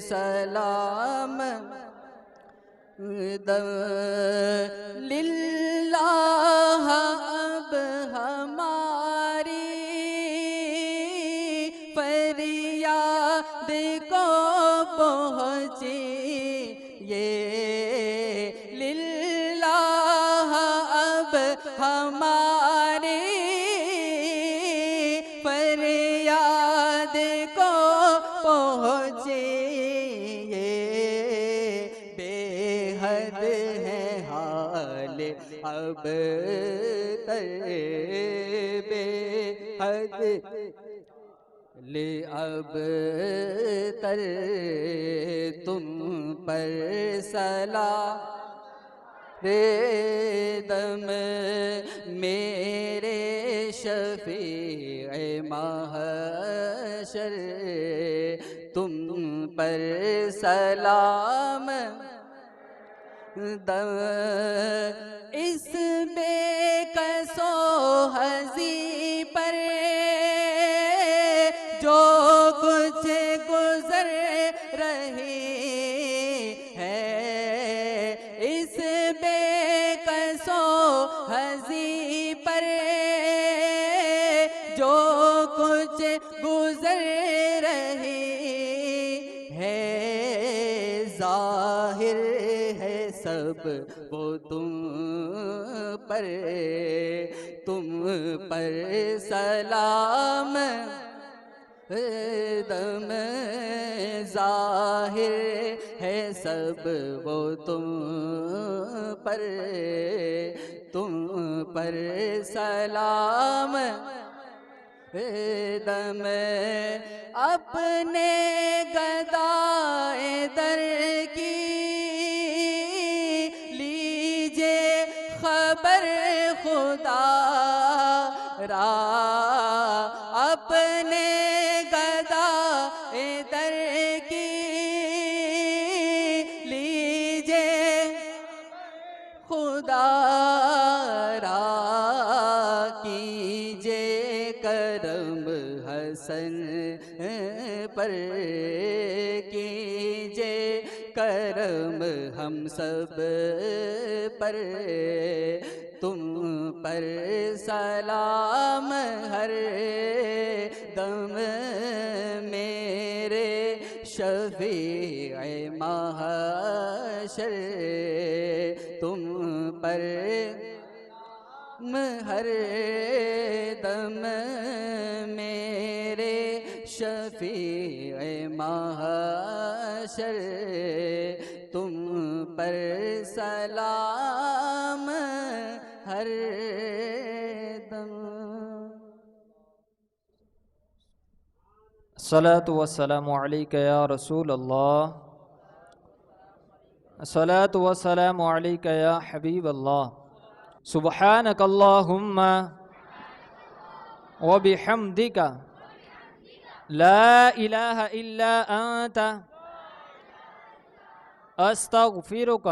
[SPEAKER 2] سلام دم۔ للہ اب ہماری فریاد کو پہنچی، یہ للہ اب ہماری فریاد کو پہنچی، یہ بے حد ہے حال اب تر، بے حد اب تر، تم پر سلام دم، میرے شفیع محشر، تم پر سلام دم۔ اس بے کس و حزی پر جو کچھ گزر رہی ہے، اس بے کس و حزی پر جو کچھ گزر رہی ہے، ظاہر ہے سب وہ تم پر سلام دم، ظاہر ہے سب وہ تم پر سلام دم۔ اپنے گدائے در کی لیجے خبر خدا را، اپنے گدائے در کی لیجے خدا را، کیجے کرم حسن پر، کیجے کرم ہم سب پر، تم پر سلام ہر دم، میرے شفیع محشر، تم پر ہر دم، میرے شفیع محشر، تم پر سلام ہر دم۔
[SPEAKER 1] الصلاة والسلام عليك يا رسول الله. الصلاة والسلام عليك يا حبيب الله. سبحانك اللهم وبحمدك لا إله إلا أنت أستغفرك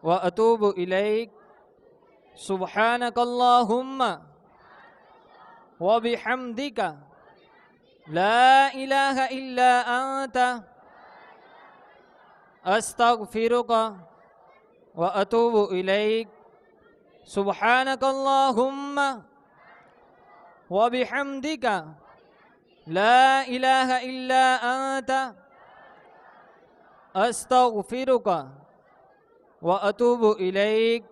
[SPEAKER 1] وأتوب إليك. سبحانك اللهم وبحمدك لا إله إلا أنت أستغفرك وأتوب إليك. سبحانك اللهم وبحمدك لا إله إلا أنت أستغفرك وأتوب إليك.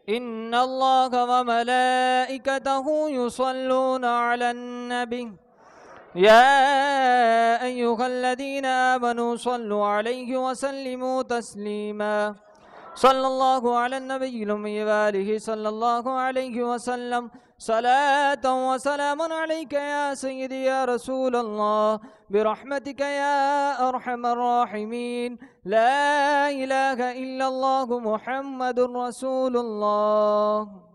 [SPEAKER 1] إن الله وملائكته يصلون على النبي يا أيها الذين آمنوا صلوا عليه وسلموا تسليما. صلى الله على النبي الأمي وآله صلى الله عليه وسلم. صلاة وسلام عليك يا سيدي يا رسول الله برحمتك يا أرحم الراحمين. لا إله إلا الله محمد رسول الله.